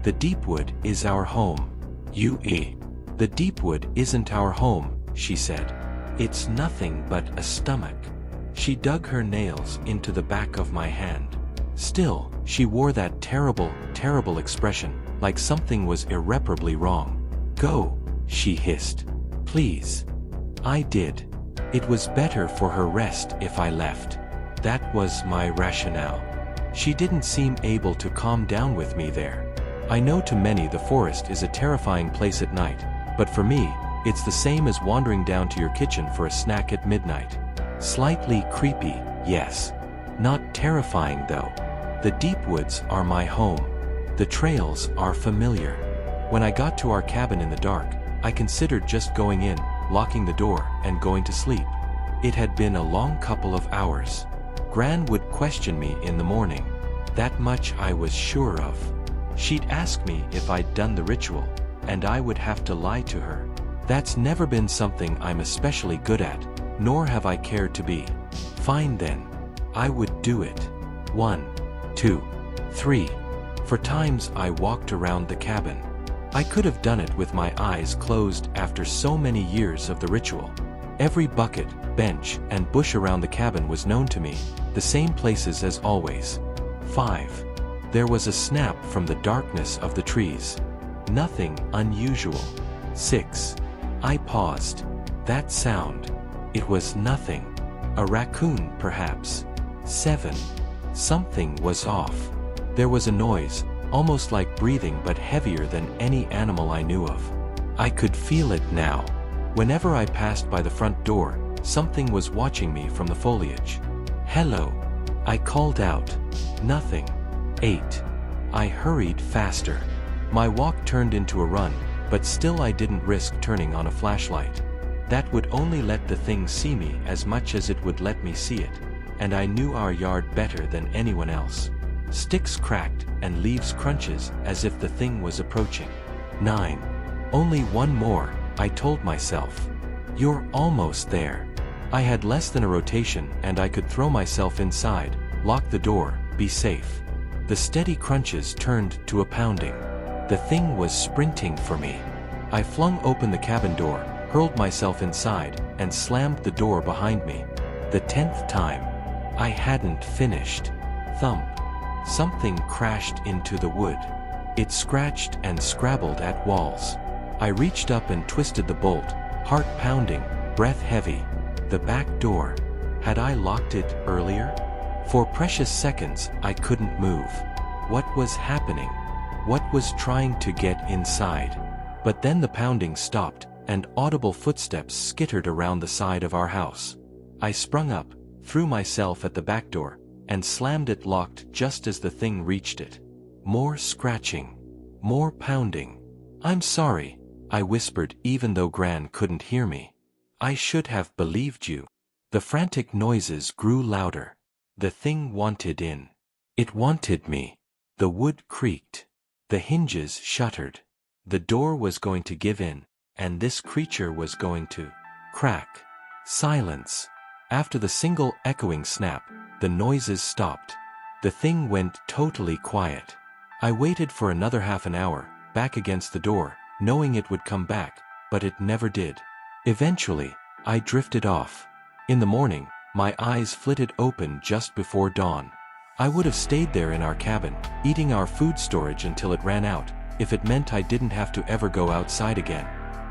The Deepwood is our home." The Deepwood isn't our home," she said. "It's nothing but a stomach." She dug her nails into the back of my hand. Still, she wore that terrible expression, like something was irreparably wrong. "Go," she hissed. "Please." I did. It was better for her rest if I left. That was my rationale. She didn't seem able to calm down with me there. I know to many the forest is a terrifying place at night, but for me, it's the same as wandering down to your kitchen for a snack at midnight. Slightly creepy, yes. Not terrifying though. The deep woods are my home. The trails are familiar. When I got to our cabin in the dark, I considered just going in, locking the door, and going to sleep. It had been a long couple of hours. Gran would question me in the morning. That much I was sure of. She'd ask me if I'd done the ritual, and I would have to lie to her. That's never been something I'm especially good at, nor have I cared to be. Fine then. I would do it. 1, 2, 3. For times I walked around the cabin. I could have done it with my eyes closed after so many years of the ritual. Every bucket, bench, and bush around the cabin was known to me, the same places as always. 5. There was a snap from the darkness of the trees. Nothing unusual. 6. I paused. That sound. It was nothing. A raccoon, perhaps. 7. Something was off. There was a noise, almost like breathing but heavier than any animal I knew of. I could feel it now. Whenever I passed by the front door, something was watching me from the foliage. Hello. I called out. Nothing. 8. I hurried faster. My walk turned into a run, but still I didn't risk turning on a flashlight. That would only let the thing see me as much as it would let me see it, and I knew our yard better than anyone else. Sticks cracked and leaves crunches as if the thing was approaching. 9. Only one more, I told myself. You're almost there. I had less than a rotation and I could throw myself inside, lock the door, be safe. The steady crunches turned to a pounding. The thing was sprinting for me. I flung open the cabin door, hurled myself inside, and slammed the door behind me. The 10th time. I hadn't finished. Thump. Something crashed into the wood. It scratched and scrabbled at walls. I reached up and twisted the bolt, heart pounding, breath heavy. The back door. Had I locked it earlier? For precious seconds, I couldn't move. What was happening? What was trying to get inside? But then the pounding stopped, and audible footsteps skittered around the side of our house. I sprung up, threw myself at the back door, and slammed it locked just as the thing reached it. More scratching. More pounding. I'm sorry, I whispered even though Gran couldn't hear me. I should have believed you. The frantic noises grew louder. The thing wanted in. It wanted me. The wood creaked. The hinges shuttered. The door was going to give in, and this creature was going to crack. Silence. After the single echoing snap, the noises stopped. The thing went totally quiet. I waited for another half an hour, back against the door, knowing it would come back, but it never did. Eventually, I drifted off. In the morning, my eyes flitted open just before dawn. I would have stayed there in our cabin, eating our food storage until it ran out, if it meant I didn't have to ever go outside again.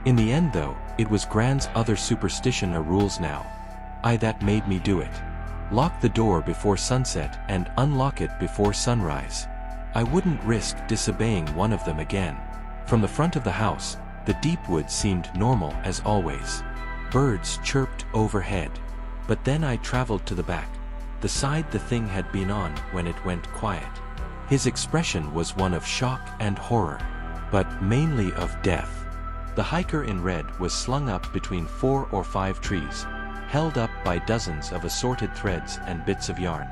In the end though, it was Gran's other superstition or rules now. That made me do it. Lock the door before sunset and unlock it before sunrise. I wouldn't risk disobeying one of them again. From the front of the house, the deep wood seemed normal as always. Birds chirped overhead. But then I traveled to the back, the side the thing had been on when it went quiet. His expression was one of shock and horror, but mainly of death. The hiker in red was slung up between 4 or 5 trees, held up by dozens of assorted threads and bits of yarn.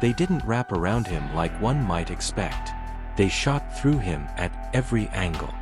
They didn't wrap around him like one might expect. They shot through him at every angle.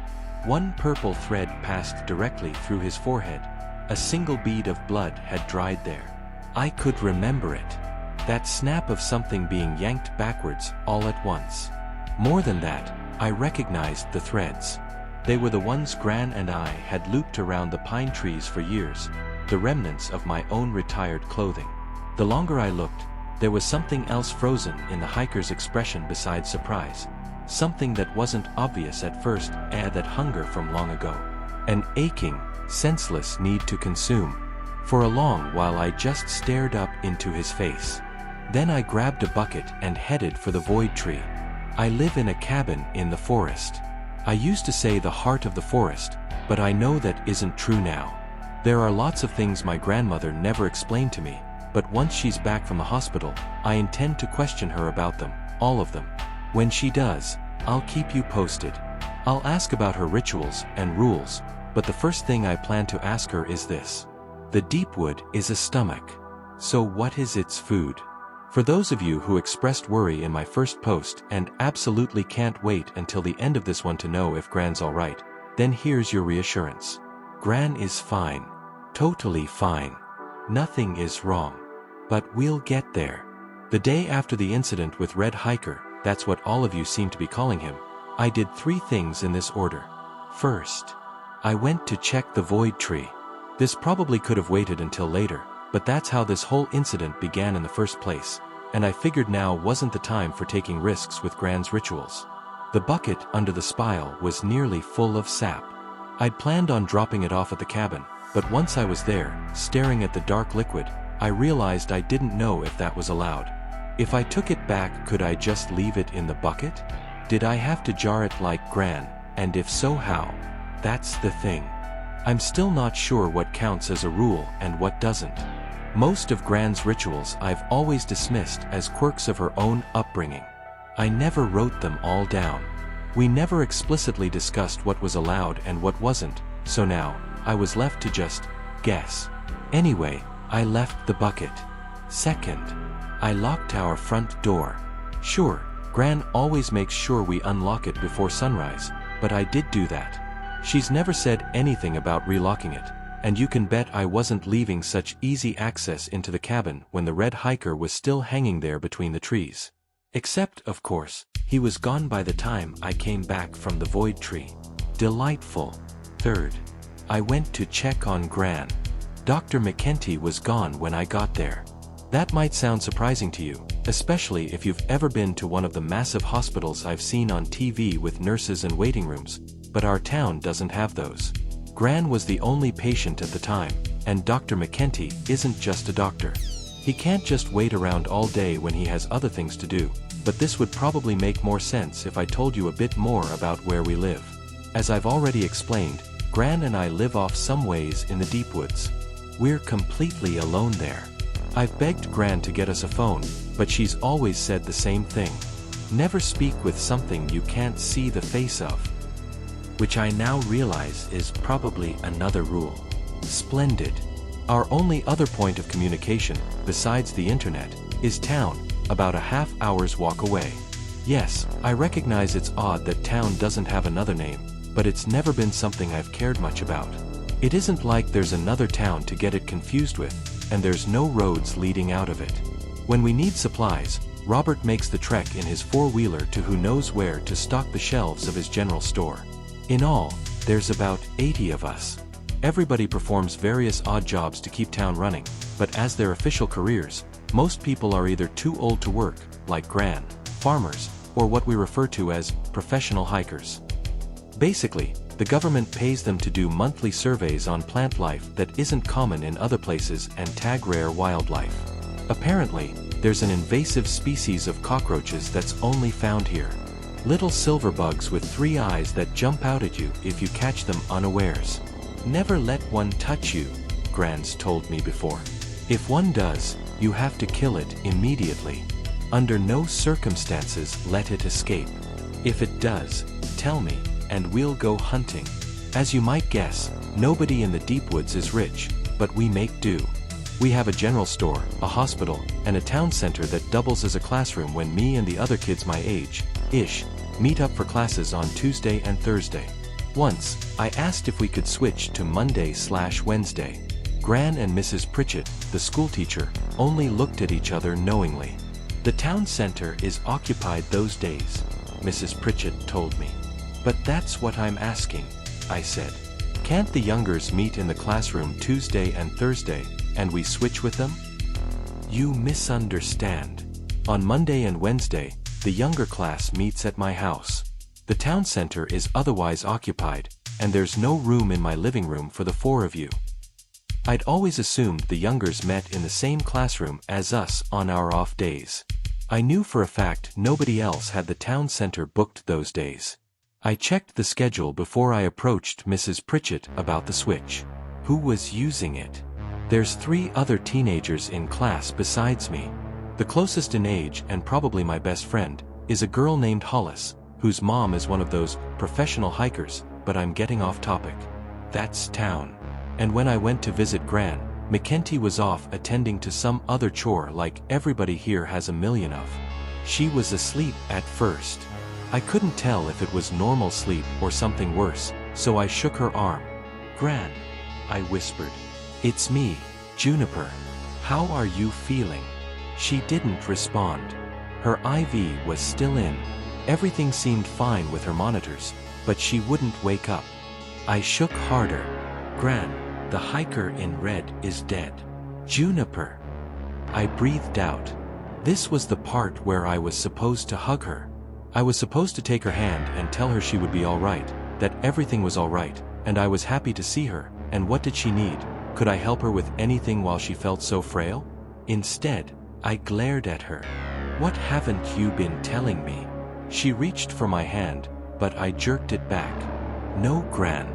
One purple thread passed directly through his forehead. A single bead of blood had dried there. I could remember it. That snap of something being yanked backwards all at once. More than that, I recognized the threads. They were the ones Gran and I had looped around the pine trees for years, the remnants of my own retired clothing. The longer I looked, there was something else frozen in the hiker's expression besides surprise. Something that wasn't obvious at first, that hunger from long ago. An aching, senseless need to consume. For a long while I just stared up into his face. Then I grabbed a bucket and headed for the void tree. I live in a cabin in the forest. I used to say the heart of the forest, but I know that isn't true now. There are lots of things my grandmother never explained to me, but once she's back from the hospital, I intend to question her about them, all of them. When she does, I'll keep you posted. I'll ask about her rituals and rules, but the first thing I plan to ask her is this. The deepwood is a stomach. So what is its food? For those of you who expressed worry in my first post and absolutely can't wait until the end of this one to know if Gran's alright, then here's your reassurance. Gran is fine. Totally fine. Nothing is wrong. But we'll get there. The day after the incident with Red Hiker, that's what all of you seem to be calling him, I did 3 things in this order. First, I went to check the void tree. This probably could have waited until later, but that's how this whole incident began in the first place, and I figured now wasn't the time for taking risks with Gran's rituals. The bucket under the spile was nearly full of sap. I'd planned on dropping it off at the cabin, but once I was there, staring at the dark liquid, I realized I didn't know if that was allowed. If I took it back, could I just leave it in the bucket? Did I have to jar it like Gran, and if so, how? That's the thing. I'm still not sure what counts as a rule and what doesn't. Most of Gran's rituals I've always dismissed as quirks of her own upbringing. I never wrote them all down. We never explicitly discussed what was allowed and what wasn't, so now, I was left to just guess. Anyway, I left the bucket. Second, I locked our front door. Sure, Gran always makes sure we unlock it before sunrise, but I did do that. She's never said anything about relocking it, and you can bet I wasn't leaving such easy access into the cabin when the red hiker was still hanging there between the trees. Except, of course, he was gone by the time I came back from the void tree. Delightful. Third, I went to check on Gran. Dr. McKenty was gone when I got there. That might sound surprising to you, especially if you've ever been to one of the massive hospitals I've seen on TV with nurses and waiting rooms, but our town doesn't have those. Gran was the only patient at the time, and Dr. McKenty isn't just a doctor. He can't just wait around all day when he has other things to do, but this would probably make more sense if I told you a bit more about where we live. As I've already explained, Gran and I live off some ways in the deep woods. We're completely alone there. I've begged Gran to get us a phone, but she's always said the same thing. Never speak with something you can't see the face of. Which I now realize is probably another rule. Splendid. Our only other point of communication, besides the internet, is town, about a half-hour's walk away. Yes, I recognize it's odd that town doesn't have another name, but it's never been something I've cared much about. It isn't like there's another town to get it confused with, and there's no roads leading out of it. When we need supplies, Robert makes the trek in his four-wheeler to who knows where to stock the shelves of his general store. In all, there's about 80 of us. Everybody performs various odd jobs to keep town running, but as their official careers, most people are either too old to work, like Gran, farmers, or what we refer to as professional hikers. Basically, the government pays them to do monthly surveys on plant life that isn't common in other places and tag rare wildlife. Apparently, there's an invasive species of cockroaches that's only found here. Little silver bugs with 3 eyes that jump out at you if you catch them unawares. Never let one touch you, Gran's told me before. If one does, you have to kill it immediately. Under no circumstances let it escape. If it does, tell me, and we'll go hunting. As you might guess, nobody in the deep woods is rich, but we make do. We have a general store, a hospital, and a town center that doubles as a classroom when me and the other kids my age-ish meet up for classes on Tuesday and Thursday. Once, I asked if we could switch to Monday/Wednesday. Gran and Mrs. Pritchett, the schoolteacher, only looked at each other knowingly. The town center is occupied those days, Mrs. Pritchett told me. But that's what I'm asking, I said. Can't the youngers meet in the classroom Tuesday and Thursday, and we switch with them? You misunderstand. On Monday and Wednesday, the younger class meets at my house. The town center is otherwise occupied, and there's no room in my living room for the 4 of you. I'd always assumed the youngers met in the same classroom as us on our off days. I knew for a fact nobody else had the town center booked those days. I checked the schedule before I approached Mrs. Pritchett about the switch. Who was using it? There's 3 other teenagers in class besides me. The closest in age, and probably my best friend, is a girl named Hollis, whose mom is one of those professional hikers, but I'm getting off topic. That's town. And when I went to visit Gran, McKenty was off attending to some other chore like everybody here has a million of. She was asleep at first. I couldn't tell if it was normal sleep or something worse, so I shook her arm. Gran, I whispered. It's me, Juniper. How are you feeling? She didn't respond. Her IV was still in. Everything seemed fine with her monitors, but she wouldn't wake up. I shook harder. Gran, the hiker in red is dead. Juniper. I breathed out. This was the part where I was supposed to hug her. I was supposed to take her hand and tell her she would be all right, that everything was all right, and I was happy to see her, and what did she need? Could I help her with anything while she felt so frail? Instead, I glared at her. What haven't you been telling me? She reached for my hand, but I jerked it back. No, Gran.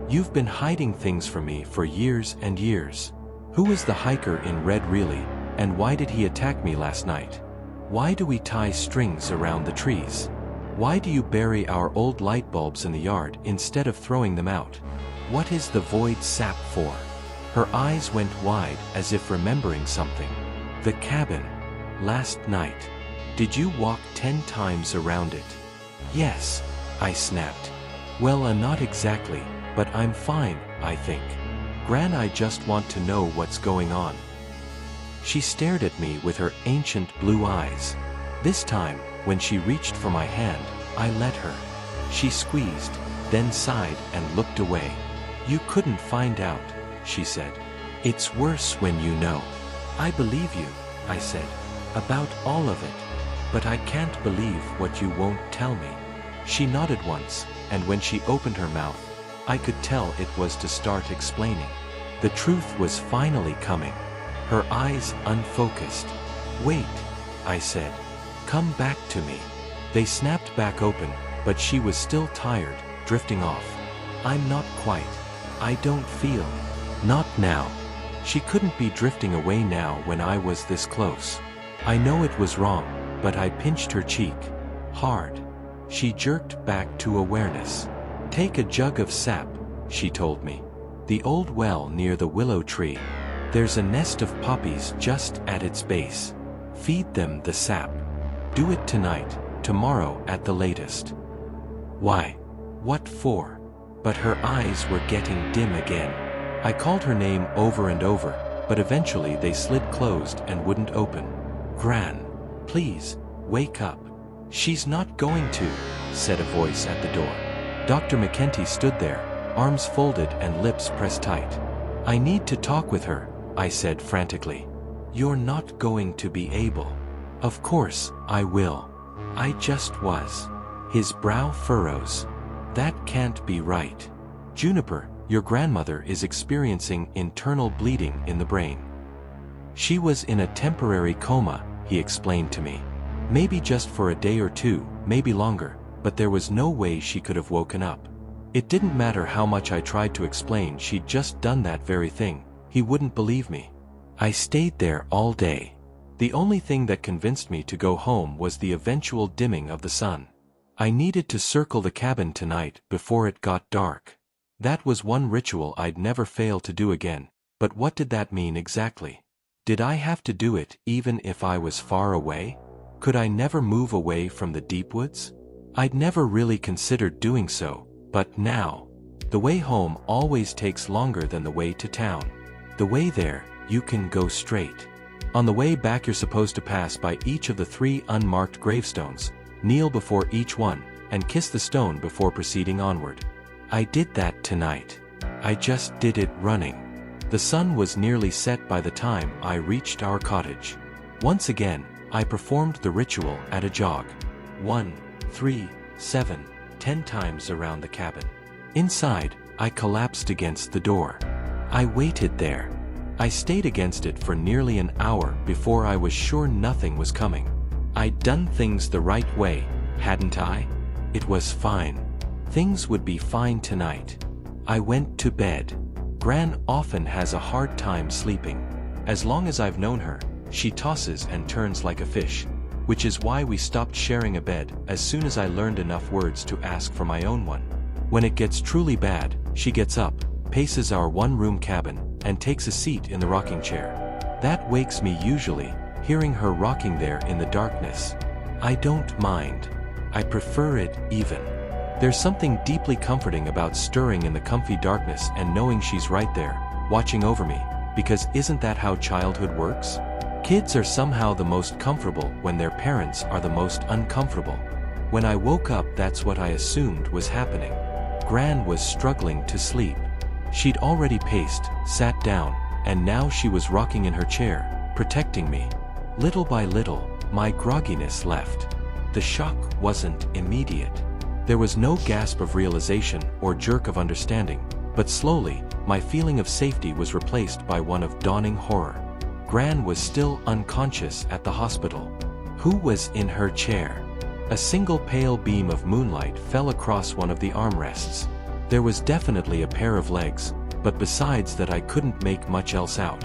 You've been hiding things from me for years and years. Who is the hiker in red really, and why did he attack me last night? Why do we tie strings around the trees? Why do you bury our old light bulbs in the yard instead of throwing them out? What is the void sap for? Her eyes went wide as if remembering something. The cabin. Last night. Did you walk 10 times around it? Yes, I snapped. Well, not exactly, but I'm fine, I think. Gran, I just want to know what's going on. She stared at me with her ancient blue eyes. This time, when she reached for my hand, I let her. She squeezed, then sighed and looked away. You couldn't find out, she said. It's worse when you know. I believe you, I said, about all of it. But I can't believe what you won't tell me. She nodded once, and when she opened her mouth, I could tell it was to start explaining. The truth was finally coming. Her eyes unfocused. Wait, I said. Come back to me. They snapped back open, but she was still tired, drifting off. I'm not quite. I don't feel. Not now. She couldn't be drifting away now when I was this close. I know it was wrong, but I pinched her cheek. Hard. She jerked back to awareness. Take a jug of sap, she told me. The old well near the willow tree. There's a nest of poppies just at its base. Feed them the sap. Do it tonight, tomorrow at the latest. Why? What for? But her eyes were getting dim again. I called her name over and over, but eventually they slid closed and wouldn't open. Gran, please, wake up. She's not going to, said a voice at the door. Dr. McKenty stood there, arms folded and lips pressed tight. I need to talk with her, I said frantically. You're not going to be able. Of course, I will. I just was. His brow furrows. That can't be right. Juniper, your grandmother is experiencing internal bleeding in the brain. She was in a temporary coma, he explained to me. Maybe just for a day or two, maybe longer, but there was no way she could have woken up. It didn't matter how much I tried to explain she'd just done that very thing. He wouldn't believe me. I stayed there all day. The only thing that convinced me to go home was the eventual dimming of the sun. I needed to circle the cabin tonight before it got dark. That was one ritual I'd never fail to do again, but what did that mean exactly? Did I have to do it even if I was far away? Could I never move away from the deep woods? I'd never really considered doing so, but now. The way home always takes longer than the way to town. The way there, you can go straight. On the way back you're supposed to pass by each of the 3 unmarked gravestones, kneel before each one, and kiss the stone before proceeding onward. I did that tonight. I just did it running. The sun was nearly set by the time I reached our cottage. Once again, I performed the ritual at a jog. 1, 3, 7, 10 times around the cabin. Inside, I collapsed against the door. I waited there. I stayed against it for nearly an hour before I was sure nothing was coming. I'd done things the right way, hadn't I? It was fine. Things would be fine tonight. I went to bed. Gran often has a hard time sleeping. As long as I've known her, she tosses and turns like a fish, which is why we stopped sharing a bed as soon as I learned enough words to ask for my own one. When it gets truly bad, she gets up, paces our one-room cabin, and takes a seat in the rocking chair. That wakes me usually, hearing her rocking there in the darkness. I don't mind. I prefer it even. There's something deeply comforting about stirring in the comfy darkness and knowing she's right there, watching over me, because isn't that how childhood works? Kids are somehow the most comfortable when their parents are the most uncomfortable. When I woke up, that's what I assumed was happening. Gran was struggling to sleep. She'd already paced, sat down, and now she was rocking in her chair, protecting me. Little by little, my grogginess left. The shock wasn't immediate. There was no gasp of realization or jerk of understanding, but slowly, my feeling of safety was replaced by one of dawning horror. Gran was still unconscious at the hospital. Who was in her chair? A single pale beam of moonlight fell across one of the armrests. There was definitely a pair of legs, but besides that I couldn't make much else out.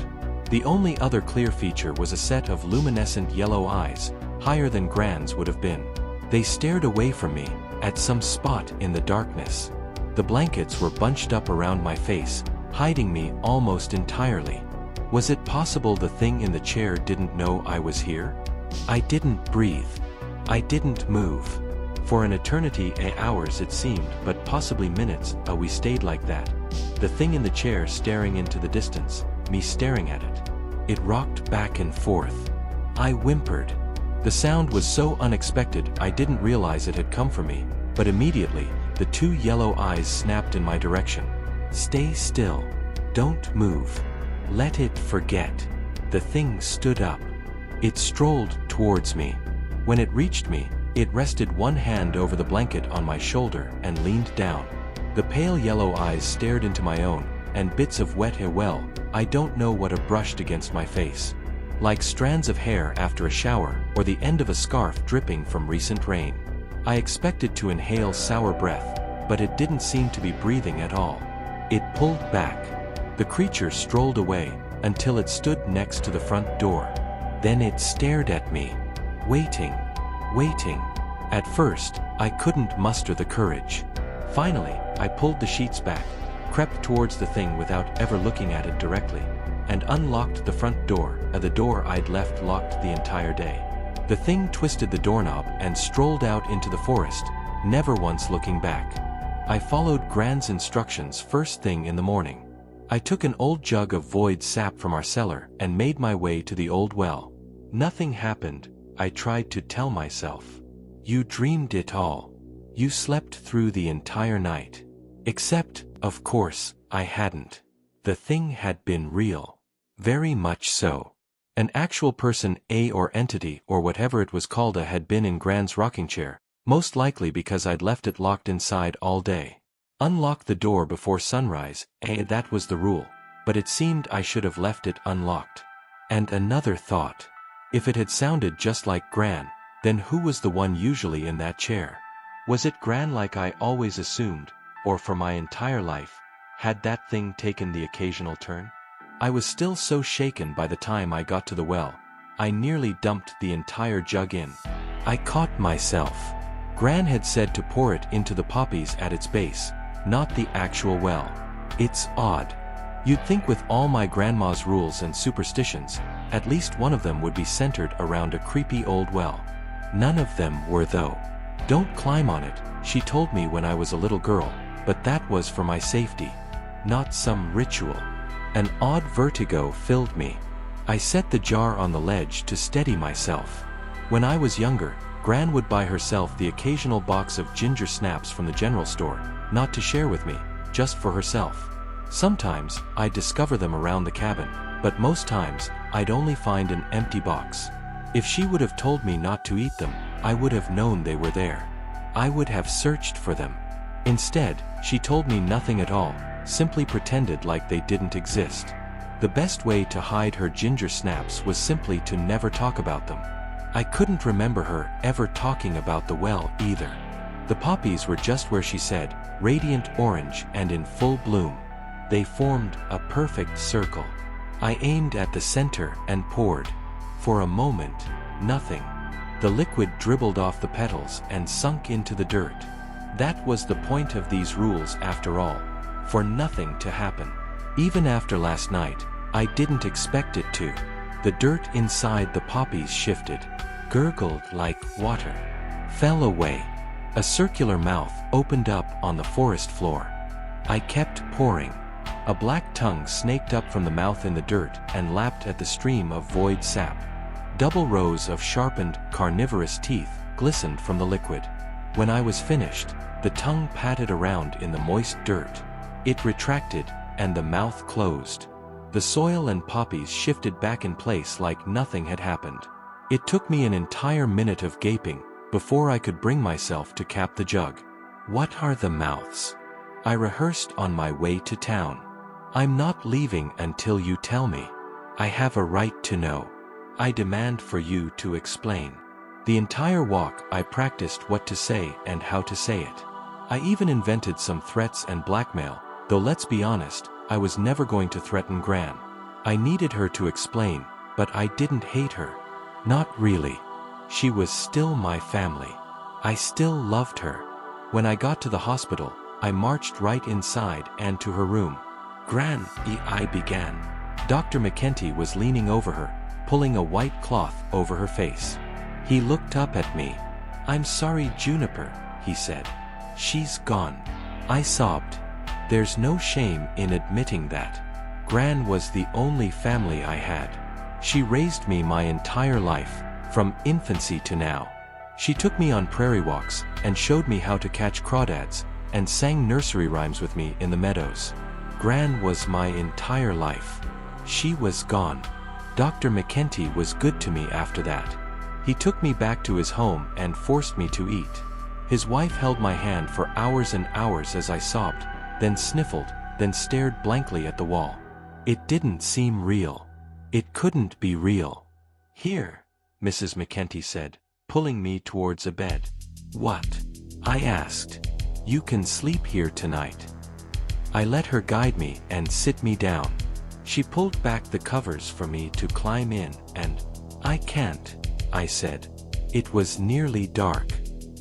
The only other clear feature was a set of luminescent yellow eyes, higher than Gran's would have been. They stared away from me, at some spot in the darkness. The blankets were bunched up around my face, hiding me almost entirely. Was it possible the thing in the chair didn't know I was here? I didn't breathe. I didn't move. For an eternity, hours it seemed, but possibly minutes, we stayed like that. The thing in the chair staring into the distance, me staring at it. It rocked back and forth. I whimpered. The sound was so unexpected I didn't realize it had come for me, but immediately, the two yellow eyes snapped in my direction. Stay still. Don't move. Let it forget. The thing stood up. It strolled towards me. When it reached me, it rested one hand over the blanket on my shoulder and leaned down. The pale yellow eyes stared into my own, and bits of wet hair, I don't know what, brushed against my face. Like strands of hair after a shower, or the end of a scarf dripping from recent rain. I expected to inhale sour breath, but it didn't seem to be breathing at all. It pulled back. The creature strolled away, until it stood next to the front door. Then it stared at me. Waiting. Waiting. At first, I couldn't muster the courage. Finally, I pulled the sheets back, crept towards the thing without ever looking at it directly, and unlocked the front door, the door I'd left locked the entire day. The thing twisted the doorknob and strolled out into the forest, never once looking back. I followed Gran's instructions first thing in the morning. I took an old jug of void sap from our cellar and made my way to the old well. Nothing happened, I tried to tell myself. You dreamed it all. You slept through the entire night. Except, of course, I hadn't. The thing had been real. Very much so. An actual person, or entity, or whatever it was called, had been in Gran's rocking chair, most likely because I'd left it locked inside all day. Unlock the door before sunrise, that was the rule, but it seemed I should have left it unlocked. And another thought. If it had sounded just like Gran, then who was the one usually in that chair? Was it Gran like I always assumed, or for my entire life, had that thing taken the occasional turn? I was still so shaken by the time I got to the well, I nearly dumped the entire jug in. I caught myself. Gran had said to pour it into the poppies at its base, not the actual well. It's odd. You'd think with all my grandma's rules and superstitions, at least one of them would be centered around a creepy old well. None of them were though. Don't climb on it, she told me when I was a little girl, but that was for my safety, not some ritual. An odd vertigo filled me. I set the jar on the ledge to steady myself. When I was younger, Gran would buy herself the occasional box of ginger snaps from the general store, not to share with me, just for herself. Sometimes, I'd discover them around the cabin, but most times, I'd only find an empty box. If she would have told me not to eat them, I would have known they were there. I would have searched for them. Instead, she told me nothing at all, simply pretended like they didn't exist. The best way to hide her ginger snaps was simply to never talk about them. I couldn't remember her ever talking about the well either. The poppies were just where she said, radiant orange and in full bloom. They formed a perfect circle. I aimed at the center and poured. For a moment, nothing. The liquid dribbled off the petals and sunk into the dirt. That was the point of these rules after all, for nothing to happen. Even after last night, I didn't expect it to. The dirt inside the poppies shifted, gurgled like water, fell away. A circular mouth opened up on the forest floor. I kept pouring. A black tongue snaked up from the mouth in the dirt and lapped at the stream of void sap. Double rows of sharpened, carnivorous teeth glistened from the liquid. When I was finished, the tongue patted around in the moist dirt. It retracted, and the mouth closed. The soil and poppies shifted back in place like nothing had happened. It took me an entire minute of gaping before I could bring myself to cap the jug. What are the mouths? I rehearsed on my way to town. I'm not leaving until you tell me. I have a right to know. I demand for you to explain. The entire walk I practiced what to say and how to say it. I even invented some threats and blackmail, though let's be honest, I was never going to threaten Gran. I needed her to explain, but I didn't hate her. Not really. She was still my family. I still loved her. When I got to the hospital, I marched right inside and to her room. Gran, I began. Dr. McKenty was leaning over her, pulling a white cloth over her face. He looked up at me. I'm sorry, Juniper, he said. She's gone. I sobbed. There's no shame in admitting that. Gran was the only family I had. She raised me my entire life, from infancy to now. She took me on prairie walks and showed me how to catch crawdads and sang nursery rhymes with me in the meadows. Gran was my entire life. She was gone. Dr. McKenty was good to me after that. He took me back to his home and forced me to eat. His wife held my hand for hours and hours as I sobbed, then sniffled, then stared blankly at the wall. It didn't seem real. It couldn't be real. Here, Mrs. McKenty said, pulling me towards a bed. What? I asked. You can sleep here tonight. I let her guide me and sit me down. She pulled back the covers for me to climb in and, I can't, I said. It was nearly dark.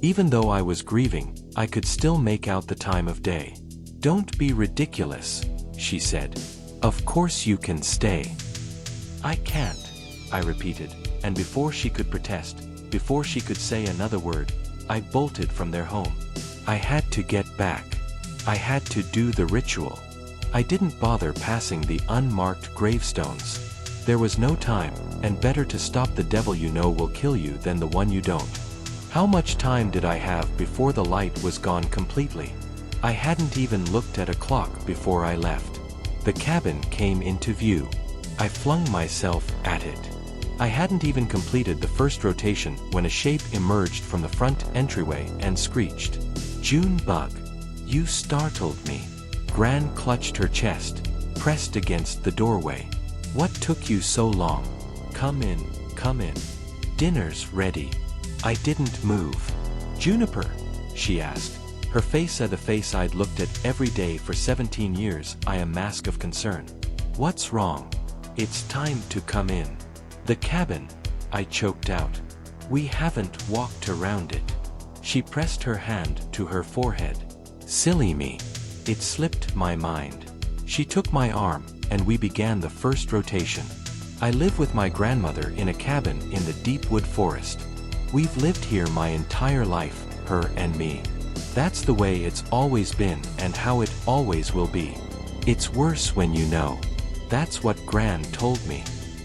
Even though I was grieving, I could still make out the time of day. Don't be ridiculous, she said. Of course you can stay. I can't, I repeated, and before she could protest, before she could say another word, I bolted from their home. I had to get back. I had to do the ritual. I didn't bother passing the unmarked gravestones. There was no time, and better to stop the devil you know will kill you than the one you don't. How much time did I have before the light was gone completely? I hadn't even looked at a clock before I left. The cabin came into view. I flung myself at it. I hadn't even completed the first rotation when a shape emerged from the front entryway and screeched. Junebug, you startled me. Gran clutched her chest, pressed against the doorway. What took you so long? Come in, come in. Dinner's ready. I didn't move. Juniper, she asked. Her face said the face I'd looked at every day for 17 years, a mask of concern. What's wrong? It's time to come in. The cabin, I choked out. We haven't walked around it. She pressed her hand to her forehead. Silly me. It slipped my mind. She took my arm, and we began the first rotation. I live with my grandmother in a cabin in the deep wood forest. We've lived here my entire life, her and me. That's the way it's always been and how it always will be. It's worse when you know. That's what Gran told me.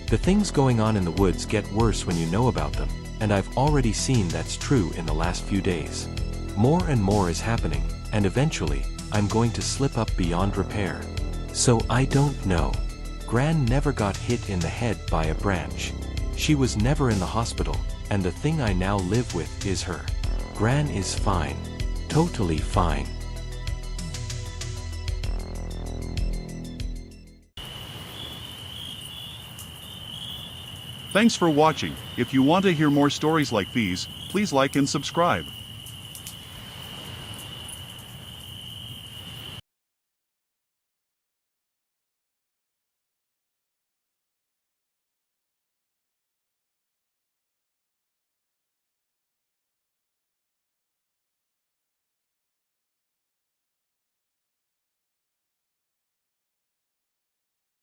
The things going on in the woods get worse when you know about them, and I've already seen that's true in the last few days. More and more is happening, and eventually, I'm going to slip up beyond repair. So I don't know. Gran never got hit in the head by a branch. She was never in the hospital, and the thing I now live with is her. Gran is fine. Totally fine. Thanks for watching. If you want to hear more stories like these, please like and subscribe.